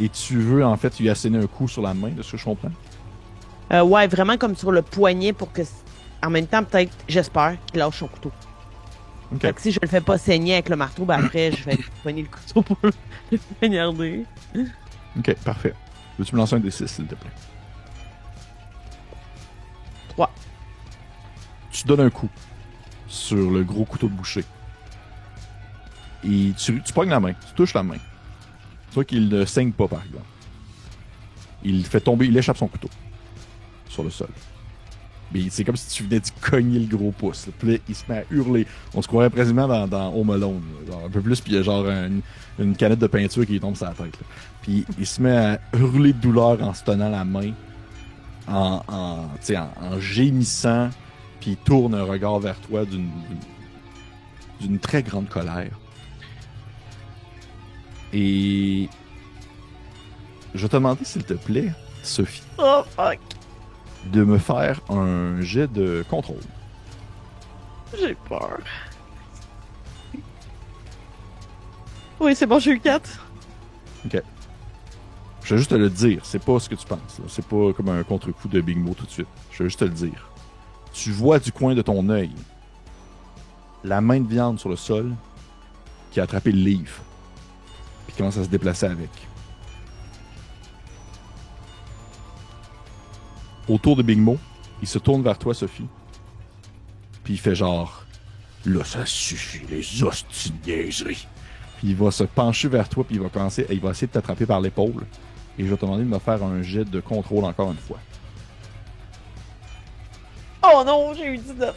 et tu veux en fait lui asséner un coup sur la main, de ce que je comprends. Ouais, vraiment comme sur le poignet pour que. En même temps, peut-être, j'espère qu'il lâche son couteau. OK. Fait que si je le fais pas saigner avec le marteau, ben après, je vais poigner le couteau pour le poignarder. OK, parfait. Veux-tu me lancer un D6, s'il te plaît? 3. Tu donnes un coup sur le gros couteau de boucher. Et tu pognes la main, tu touches la main. Tu vois qu'il ne saigne pas, par exemple. Il fait tomber, il échappe son couteau sur le sol. Mais c'est comme si tu venais de cogner le gros pouce. Là. Puis là, il se met à hurler. On se croirait précisément dans Home Alone. Genre un peu plus, puis il y a genre une canette de peinture qui lui tombe sur la tête. Là. Puis il se met à hurler de douleur en se tenant la main, en gémissant, puis il tourne un regard vers toi d'une très grande colère. Et je vais te demander, s'il te plaît, Sophie, Oh fuck! de me faire un jet de contrôle. J'ai peur. Oui, c'est bon, j'ai eu 4. OK. Je vais juste te le dire, c'est pas ce que tu penses. Là. C'est pas comme un contre-coup de Big Mo tout de suite. Je vais juste te le dire. Tu vois du coin de ton œil la main de viande sur le sol qui a attrapé le livre puis commence à se déplacer avec. Autour de Big Mo, il se tourne vers toi, Sophie, puis il fait genre « Là, ça suffit, les hosties de niaiseries. » Puis il va se pencher vers toi, puis il va essayer de t'attraper par l'épaule. Et je vais te demander de me faire un jet de contrôle encore une fois. Oh non, j'ai eu 19.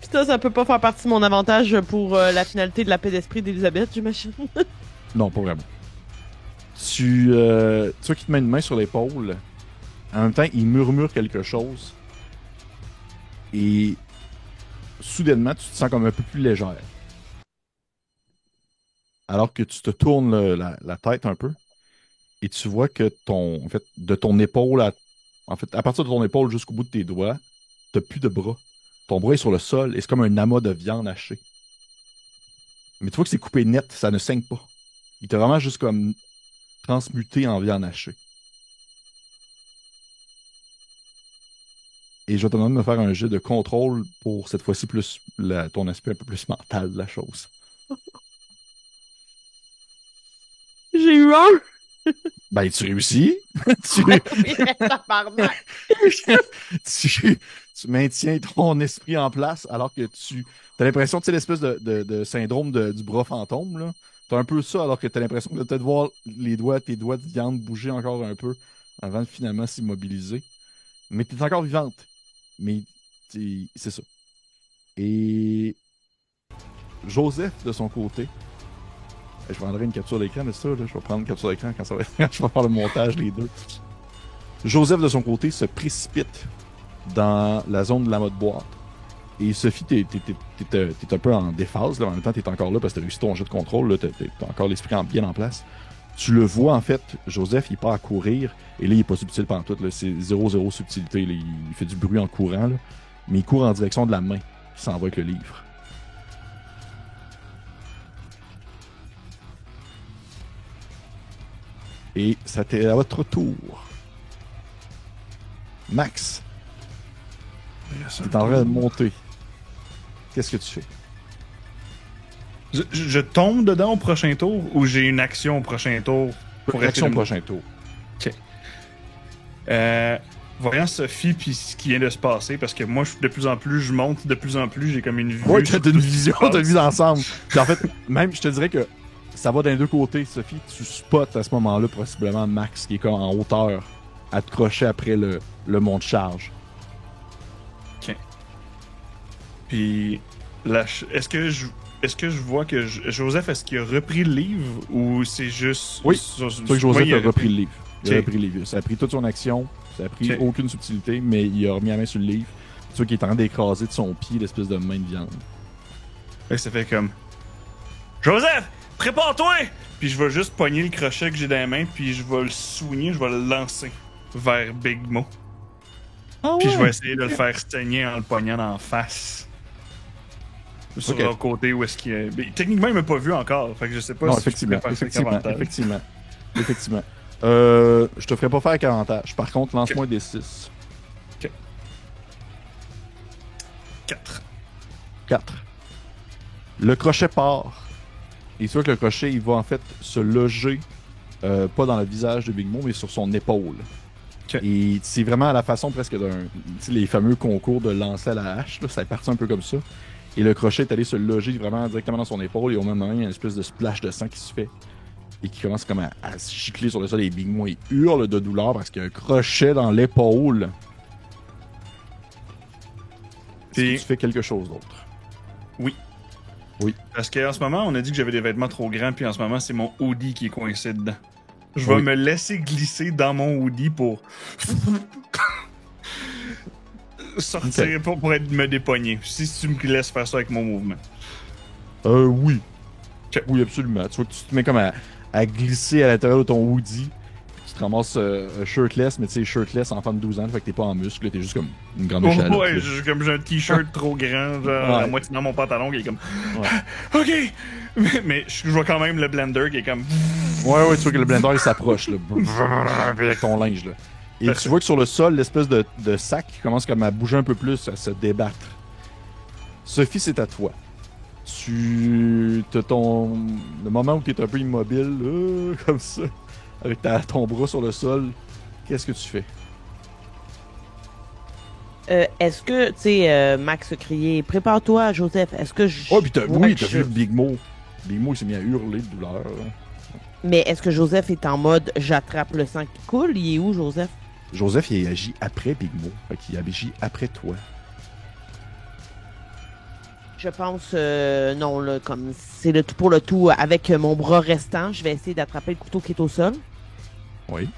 Puis ça peut pas faire partie de mon avantage pour la finalité de la paix d'esprit d'Elisabeth, j'imagine. Non, pas vraiment. Tu vois qu'il te met une main sur l'épaule. En même temps, il murmure quelque chose. Et soudainement, tu te sens comme un peu plus légère. Alors que tu te tournes la tête un peu. Et tu vois que de ton épaule à partir de ton épaule jusqu'au bout de tes doigts, t'as plus de bras. ton bras est sur le sol et c'est comme un amas de viande hachée. Mais tu vois que c'est coupé net, ça ne saigne pas. Il t'a vraiment juste comme transmuté en viande hachée. Et je vais te demander de me faire un jet de contrôle pour cette fois-ci plus ton aspect un peu plus mental de la chose. J'ai eu un! Ben, tu réussis. tu, Oui, tabarnak. tu maintiens ton esprit en place alors que tu as l'impression, tu sais, l'espèce de syndrome du bras fantôme, là. T'as un peu ça alors que tu as l'impression de peut-être voir tes doigts de viande bouger encore un peu avant de finalement s'immobiliser. Mais tu es encore vivante. Mais c'est ça. Et Joseph, de son côté, je prendrai une capture d'écran de ça. Là. Je vais prendre une capture d'écran quand ça va être... je vais faire le montage, les deux. Joseph, de son côté, se précipite dans la zone de la mode boîte. Et Sophie, t'es un peu en déphase. Là. En même temps, t'es encore là parce que t'as réussi ton jeu de contrôle. T'as encore l'esprit bien en place. Tu le vois, en fait, Joseph, il part à courir. Et là, il est pas subtil pantoute. Là. C'est 0-0 subtilité. Là. Il fait du bruit en courant. Là. Mais il court en direction de la main qui s'en va avec le livre. Et ça t'est à votre tour. Max, tu es en train de monter. Qu'est-ce que tu fais? Je tombe dedans au prochain tour ou j'ai une action au prochain tour? Pour action au prochain tour. Ok. Voyant Sophie puis ce qui vient de se passer, parce que moi, de plus en plus, je monte, de plus en plus, j'ai comme une vue. Ouais, t'as une vision, t'as une vue d'ensemble. Puis en fait, même, je te dirais que ça va d'un deux côtés, Sophie. Tu spots à ce moment-là possiblement Max qui est comme en hauteur à te crocher après le mont de charge. Ok. Puis là, est-ce que je vois que Joseph, est-ce qu'il a repris le livre ou c'est juste... Oui, c'est que Joseph a repris le livre. Il a Ok. repris le livre. Ça a pris toute son action, ça a pris aucune subtilité, mais il a remis la main sur le livre. Tu vois qu'il est en train d'écraser de son pied l'espèce de main de viande. Fait que ça fait comme... Joseph, prépare-toi! Puis je vais juste pogner le crochet que j'ai dans la main, puis je vais le soigner, je vais le lancer vers Big Mo. Ah Puis je vais essayer de le faire saigner en le pognant en face. Sur Ok. le côté où est-ce qu'il est... Mais techniquement, il m'a pas vu encore, fait que je sais pas Non, si effectivement, je peux faire ça avec avantage. effectivement. Je te ferai pas faire avec avantage. Par contre, lance-moi des 6. 4. 4. Le crochet part. Et tu vois que le crochet, il va en fait se loger, pas dans le visage de Big Mo, mais sur son épaule. Ok. Et c'est vraiment à la façon presque d'un... Tu sais, les fameux concours de lancer à la hache, là, ça est parti un peu comme ça. Et le crochet est allé se loger vraiment directement dans son épaule, et au même moment, il y a une espèce de splash de sang qui se fait. Et qui commence comme à se gicler sur le sol, et Big Mo, il hurle de douleur parce qu'il y a un crochet dans l'épaule. Est-ce que tu fais quelque chose d'autre? Oui. Oui. Parce qu'en ce moment, on a dit que j'avais des vêtements trop grands, puis en ce moment, c'est mon hoodie qui est coincé dedans. Je vais me laisser glisser dans mon hoodie pour sortir, pour me dépogner. Si tu me laisses faire ça avec mon mouvement. Oui. Ok. Oui, absolument. Tu vois que tu te mets comme à glisser à l'intérieur de ton hoodie. Puis tu te ramasses shirtless, mais tu sais, shirtless enfant de 12 ans, fait que t'es pas en muscle, là, t'es juste comme une grande échalote. Ouais, j'ai un t-shirt trop grand, genre à moitié dans mon pantalon, qui est comme... OK! Mais je vois quand même le blender qui est comme... Ouais, tu vois que le blender, il s'approche, là. Avec ton linge, là. Et tu vois que sur le sol, l'espèce de sac commence comme à bouger un peu plus, à se débattre. Sophie, c'est à toi. T'as le moment où tu es un peu immobile, comme ça, avec ton bras sur le sol, qu'est-ce que tu fais? Est-ce que, tu sais, Max a crié « Prépare-toi, Joseph ». Est-ce que je... Oh, puis t'as vu Big Mo. Big Mo, il s'est mis à hurler de douleur. Mais est-ce que Joseph est en mode « J'attrape le sang qui coule ». Il est où, Joseph? Joseph, il agit après Big Mo. Fait qu'il agit après toi. Je pense, non, là, comme c'est le tout pour le tout, avec mon bras restant, je vais essayer d'attraper le couteau qui est au sol. Oui.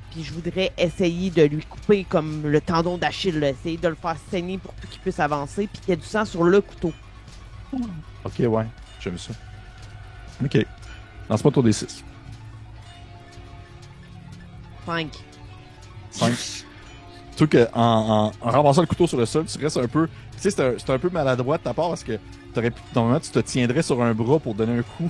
Puis je voudrais essayer de lui couper comme le tendon d'Achille, là, essayer de le faire saigner pour qu'il puisse avancer, puis qu'il y ait du sang sur le couteau. Ok, ouais, j'aime ça. Ok. Lance-moi ton D6. 5. 5. Surtout en ramassant le couteau sur le sol, tu restes un peu... Tu sais, c'est un peu maladroit de ta part parce que normalement, tu te tiendrais sur un bras pour donner un coup.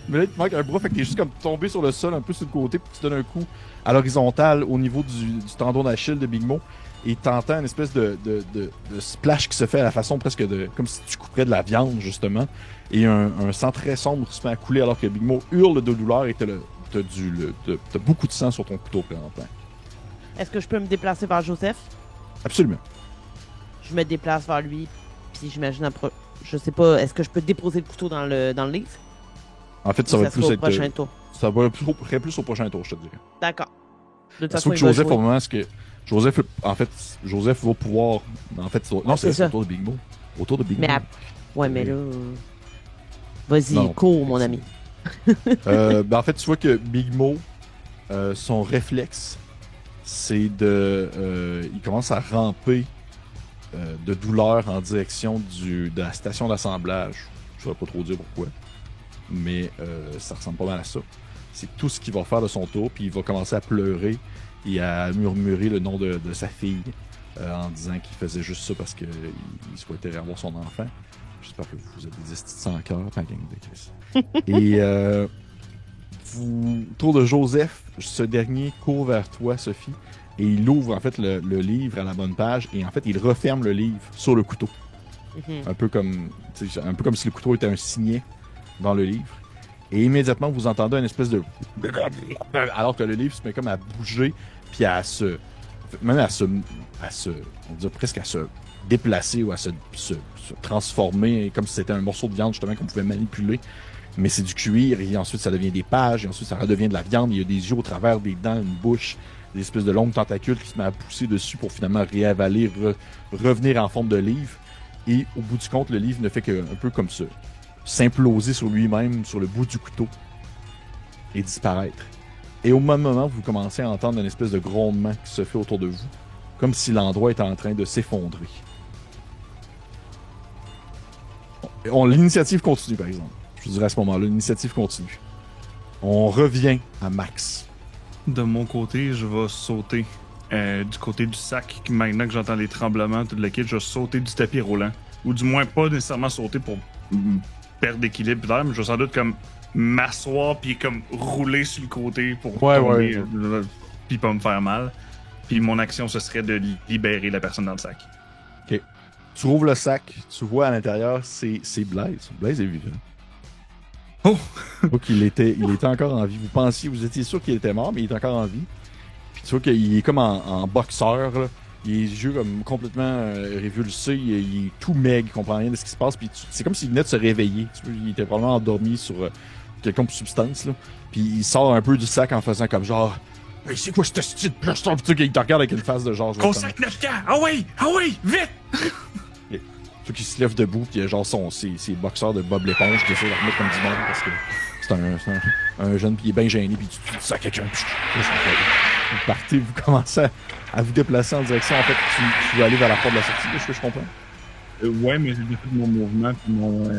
Mais là, il te manque un bras, fait que t'es juste comme tombé sur le sol, un peu sur le côté, puis tu donnes un coup à l'horizontale au niveau du tendon d'Achille de Big Mo. Et t'entends une espèce de splash qui se fait à la façon presque de... Comme si tu couperais de la viande, justement. Et un sang très sombre se met à couler alors que Big Mo hurle de douleur et t'as beaucoup de sang sur ton couteau présentement. Est-ce que je peux me déplacer vers Joseph? Absolument. Je me déplace vers lui, puis j'imagine je sais pas, est-ce que je peux déposer le couteau dans le livre? En fait, ça va plus au être... prochain tour. Ça va plus au prochain tour, je te dirais. D'accord. De toute Sauf façon, que il va Joseph, jouer. au moment, c'est que... Joseph va pouvoir... En fait, non, c'est autour de Big Mo. Autour de Big Mo. Ouais, mais là... Vas-y, Non, cours, mon ami. En fait, tu vois que Big Mo, son réflexe, c'est il commence à ramper de douleur en direction de la station d'assemblage. Je ne saurais pas trop dire pourquoi. Mais ça ressemble pas mal à ça. C'est tout ce qu'il va faire de son tour, puis il va commencer à pleurer et à murmurer le nom de sa fille en disant qu'il faisait juste ça parce qu'il souhaitait avoir son enfant. J'espère que vous avez des estis sans cœur, pas gang de Chris. Et autour de Joseph, ce dernier court vers toi, Sophie, et il ouvre en fait le livre à la bonne page et en fait il referme le livre sur le couteau. Un peu comme si le couteau était un signet dans le livre. Et immédiatement vous entendez une espèce de alors que le livre se met comme à bouger puis on dirait presque à se déplacer ou à se transformer comme si c'était un morceau de viande justement qu'on pouvait manipuler. Mais c'est du cuir et ensuite ça devient des pages et ensuite ça redevient de la viande. Il y a des yeux au travers des dents, une bouche, des espèces de longues tentacules qui se mettent à pousser dessus pour finalement réavaler, revenir en forme de livre. Et au bout du compte, le livre ne fait qu'un peu comme ça, s'imploser sur lui-même, sur le bout du couteau et disparaître. Et au même moment, vous commencez à entendre une espèce de grondement qui se fait autour de vous, comme si l'endroit était en train de s'effondrer. L'initiative continue, par exemple. Je vous dirais à ce moment-là, l'initiative continue. On revient à Max. De mon côté, je vais sauter du côté du sac. Maintenant que j'entends les tremblements, tout le kit, je vais sauter du tapis roulant. Ou du moins, pas nécessairement sauter pour perdre d'équilibre, mais je vais sans doute comme m'asseoir puis comme rouler sur le côté pour tomber, puis pas me faire mal. Puis mon action, ce serait de libérer la personne dans le sac. OK. Tu rouvres le sac, tu vois à l'intérieur, c'est Blaise. Blaise est vivant. Oh! Donc il était encore en vie. Vous étiez sûr qu'il était mort, mais il est encore en vie. Puis tu vois qu'il est comme en boxeur, là. Il a les yeux comme complètement révulsés, il est tout maigre, il comprend rien de ce qui se passe. Puis c'est comme s'il venait de se réveiller. Tu vois, il était probablement endormi sur quelconque substance, là. Puis il sort un peu du sac en faisant comme genre... Hey, c'est quoi ce style de plage? Puis il te regarde avec une face de genre... Consacre 9 camps! Ah oui! Vite! Ceux qui se lèvent debout, puis il y a genre ses boxeurs de Bob l'éponge qui essaient de remettre comme du monde parce que c'est un jeune, puis il est bien gêné, puis tu dis ça à quelqu'un. Vous partez, vous commencez à vous déplacer en direction. En fait, tu veux aller vers la porte de la sortie, est-ce que je comprends? Ouais, mais j'ai fait mon mouvement, puis mon...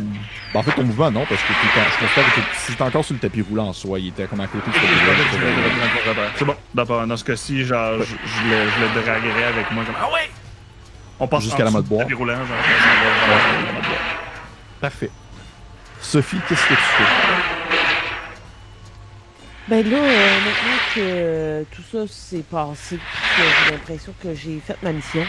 En fait, ton mouvement, non, parce que je constate que c'est encore sur le tapis roulant en soi. Il était comme à côté du tapis roulant. C'est bon. Dans ce cas-ci, genre, je le draguerais avec moi comme... Ah ouais! On passe jusqu'à la mode bois. Roulant, Parfait. Sophie, qu'est-ce que tu fais? Ben là, maintenant que tout ça s'est passé, que j'ai l'impression que j'ai fait ma mission,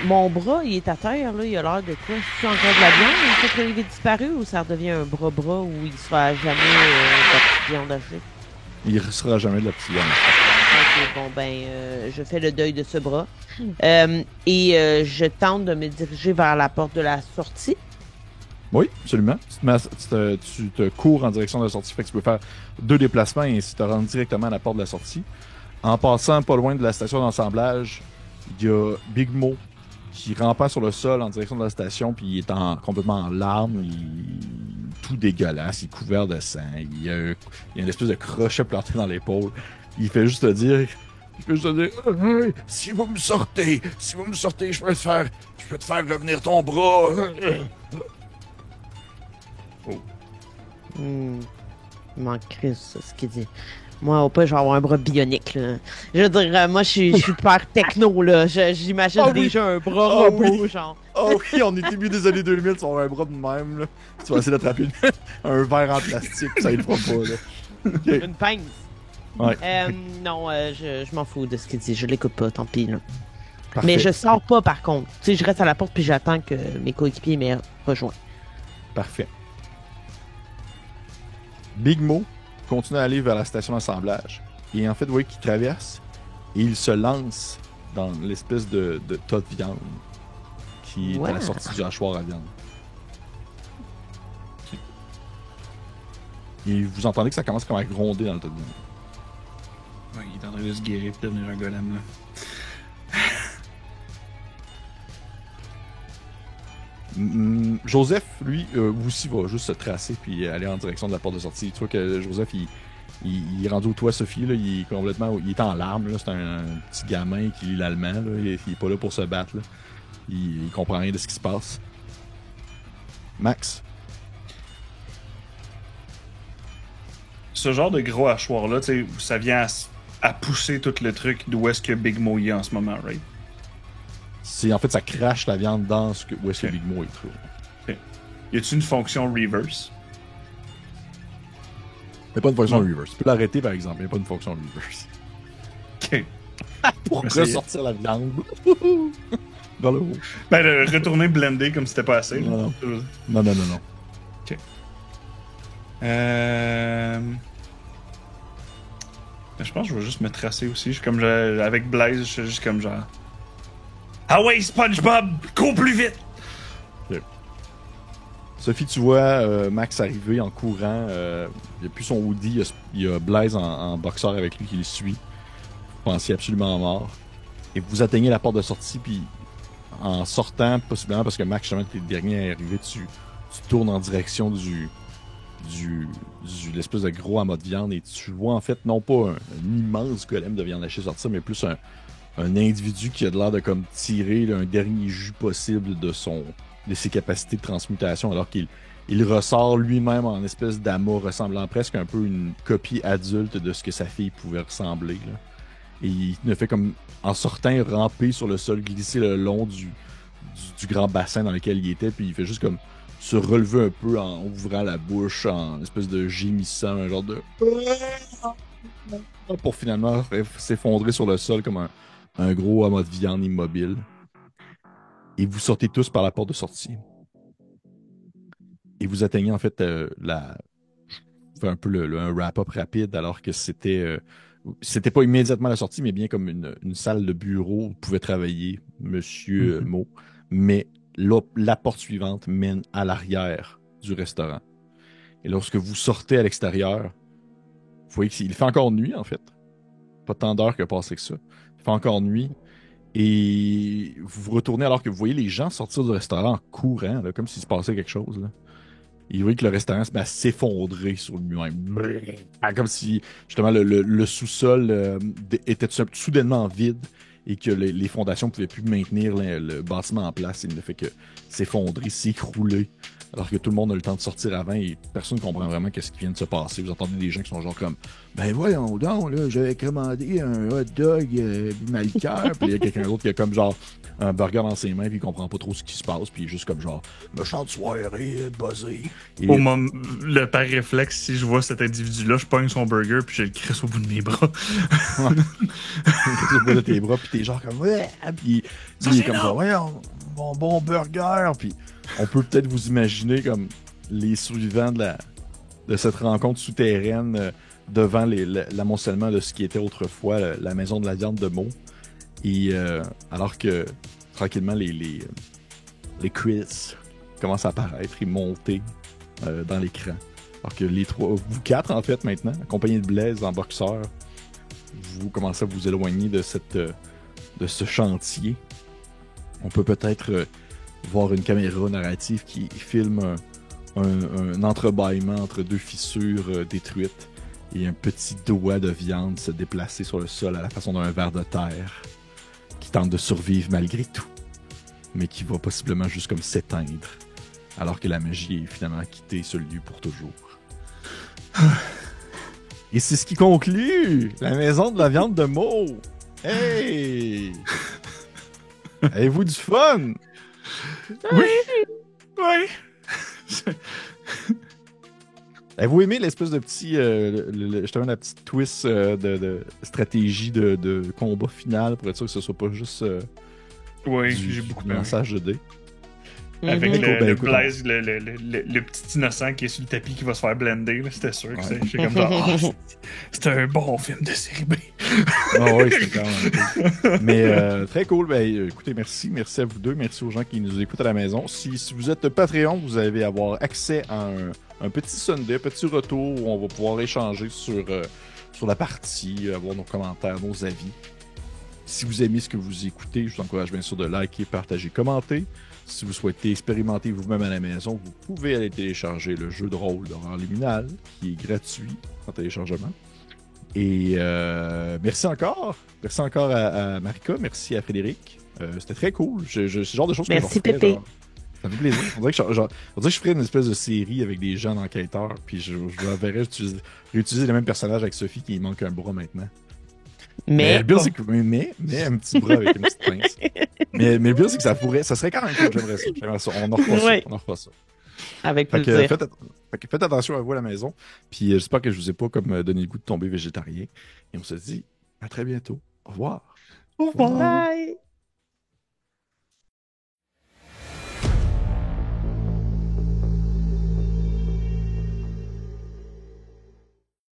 mon bras, il est à terre, là, il a l'air de quoi? C'est encore de la viande, une fois que le livre est disparu, ou ça redevient un bras où il sera jamais de la petite viande hachée? Il ne sera jamais de la petite viande. Ok, bon, ben, je fais le deuil de ce bras. Et je tente de me diriger vers la porte de la sortie. Oui, absolument. Tu te cours en direction de la sortie, fait que tu peux faire 2 déplacements et ainsi te rendre directement à la porte de la sortie. En passant pas loin de la station d'assemblage, il y a Big Mo qui rampant sur le sol en direction de la station, puis il est complètement en larmes, tout dégueulasse, il est couvert de sang, il y a une espèce de crochet planté dans l'épaule. Il fait juste te dire, hey, si vous me sortez, je peux te faire revenir ton bras. Hmm. Il manque Chris, ce qu'il dit. Moi, au pas, je vais avoir un bras bionique, là. Je veux dire, moi, je suis super techno, là. J'imagine déjà un bras robot, genre. Oh oui, on est début des années 2000, tu vas avoir un bras de même, là. Tu vas essayer d'attraper un verre en plastique, ça ne fera pas, là. Okay. Une pince. Ouais. Non, je m'en fous de ce qu'il dit. Je l'écoute pas, tant pis, là. Parfait. Mais je sors pas, par contre. Tu sais, je reste à la porte puis j'attends que mes coéquipiers m'aient rejoint. Parfait. Big Mo continue à aller vers la station d'assemblage. Et en fait, vous voyez qu'il traverse et il se lance dans l'espèce de tas de viande qui est à la sortie du hachoir à viande. Et vous entendez que ça commence comme à gronder dans le tas de viande. Ouais, il est en train de se guérir et devenir un golem, là. Joseph, lui, aussi va juste se tracer puis aller en direction de la porte de sortie. Tu vois que Joseph, il est rendu au toit, Sophie, là, il est en larmes, là, c'est un petit gamin qui lit l'allemand, là, il est pas là pour se battre, là. Il comprend rien de ce qui se passe. Max? Ce genre de gros hachoir-là, tu sais, ça vient à pousser tout le truc d'où est-ce que Big Mo y est en ce moment, right? En fait, ça crache la viande dans où est-ce que Okay. Big Mo est trop. Okay. Y a-t-il une fonction reverse? Il n'y a pas une fonction Non. reverse. Tu peux l'arrêter, par exemple, il n'y a pas une fonction reverse. Ok. Pour Merci. ressortir la viande. Dans le haut. Ben, de retourner blender comme c'était pas assez. Non, là. non. Non. Je pense que je vais juste me tracer aussi. Je suis comme avec Blaze, je suis juste comme genre. Ah ouais, SpongeBob, cours plus vite! Sophie, tu vois Max arriver en courant. Il n'y a plus son hoodie. Il y a Blaze en boxeur avec lui qui le suit. Vous pensiez absolument mort. Et vous atteignez la porte de sortie. Puis en sortant, possiblement parce que Max, justement, était le dernier à arriver, tu tournes en direction de l'espèce de gros amas de viande. Et tu vois en fait, non pas un immense golem de viande hachée sortir, mais plus un individu qui a de l'air de comme tirer là, un dernier jus possible de ses capacités de transmutation, alors qu'il ressort lui-même en espèce d'amas ressemblant presque un peu une copie adulte de ce que sa fille pouvait ressembler, là. Et il ne fait comme, en sortant, ramper sur le sol, glisser le long du grand bassin dans lequel il était, puis il fait juste comme se relever un peu en ouvrant la bouche, en espèce de gémissant, un genre de... pour finalement s'effondrer sur le sol comme un gros amas de viande immobile. Et vous sortez tous par la porte de sortie. Et vous atteignez en fait je fais un peu un wrap-up rapide alors que c'était pas immédiatement la sortie, mais bien comme une salle de bureau où vous pouvez travailler, Monsieur Mo. Mais la porte suivante mène à l'arrière du restaurant. Et lorsque vous sortez à l'extérieur, vous voyez qu'il fait encore nuit en fait. Pas tant d'heures que passé que ça. Il fait encore nuit. Et vous vous retournez alors que vous voyez les gens sortir du restaurant en courant, là, comme s'il se passait quelque chose, là. Et vous voyez que le restaurant se met à s'effondrer sur lui-même. Comme si, justement, le sous-sol était soudainement vide et que les fondations ne pouvaient plus maintenir le bâtiment en place. Il ne fait que s'effondrer, s'écrouler, alors que tout le monde a le temps de sortir avant et personne ne comprend vraiment qu'est-ce qui vient de se passer. Vous entendez des gens qui sont genre comme « Ben voyons donc, là, j'avais commandé un hot dog mal cœur. » Puis il y a quelqu'un d'autre qui a comme genre un burger dans ses mains puis il comprend pas trop ce qui se passe puis il est juste comme genre « Méchante soirée, buzzé. » Au moment, par réflexe, si je vois cet individu-là, je pogne son burger puis je le crisse au bout de mes bras. Tu vois de tes bras puis t'es genre comme « Ouais! » Puis il est comme ça « Voyons, mon bon burger. » Puis on peut peut-être vous imaginer comme les survivants de cette rencontre souterraine devant l'amoncellement de ce qui était autrefois la maison de la viande de Mo. Et alors que tranquillement les quiz commencent à apparaître et monter dans l'écran. Alors que les trois, vous quatre en fait maintenant, accompagnés de Blaise en boxeur, vous commencez à vous éloigner de ce chantier. On peut peut-être voir une caméra narrative qui filme un entrebâillement entre deux fissures détruites et un petit doigt de viande se déplacer sur le sol à la façon d'un ver de terre qui tente de survivre malgré tout, mais qui va possiblement juste comme s'éteindre alors que la magie est finalement quitté ce lieu pour toujours. Et c'est ce qui conclut la maison de la viande de Mo. Hey! Avez-vous du fun? Oui! Oui! Avez-vous aimé l'espèce de petit, justement, la petite twist de stratégie de combat final pour être sûr que ce soit pas juste Oui, du j'ai beaucoup aimé. lançage de dés? Avec Mhm. le écoute, Blaze, le petit innocent qui est sur le tapis qui va se faire blender, là, c'était sûr que Ouais. j'étais comme genre, c'est un bon film de série B. Ah oui, c'est quand même cool. Mais très cool. Ben, écoutez, merci. Merci à vous deux. Merci aux gens qui nous écoutent à la maison. Si vous êtes Patreon, vous allez avoir accès à un petit Sunday, un petit retour où on va pouvoir échanger sur la partie, avoir nos commentaires, nos avis. Si vous aimez ce que vous écoutez, je vous encourage bien sûr de liker, partager, commenter. Si vous souhaitez expérimenter vous-même à la maison, vous pouvez aller télécharger le jeu de rôle d'Horreur Liminal, qui est gratuit en téléchargement. Et merci encore. Merci encore à Marika. Merci à Frédéric. C'était très cool. C'est le genre de choses que Merci, je ferais, Pépé. genre. Ça fait plaisir. On dirait que je ferais une espèce de série avec des jeunes enquêteurs, puis je verrais réutiliser le même personnage avec Sophie qui manque un bras maintenant. Mais le pire, c'est que un petit bras avec une petite pince. mais le pire, c'est que ça serait quand même cool. J'aimerais ça. On en refera ça. Ouais. On en refera ça. Avec Fait que, plaisir. faites attention à vous à la maison. Puis j'espère que je vous ai pas comme donné le goût de tomber végétarien. Et on se dit à très bientôt. Au revoir. Au revoir. Bye!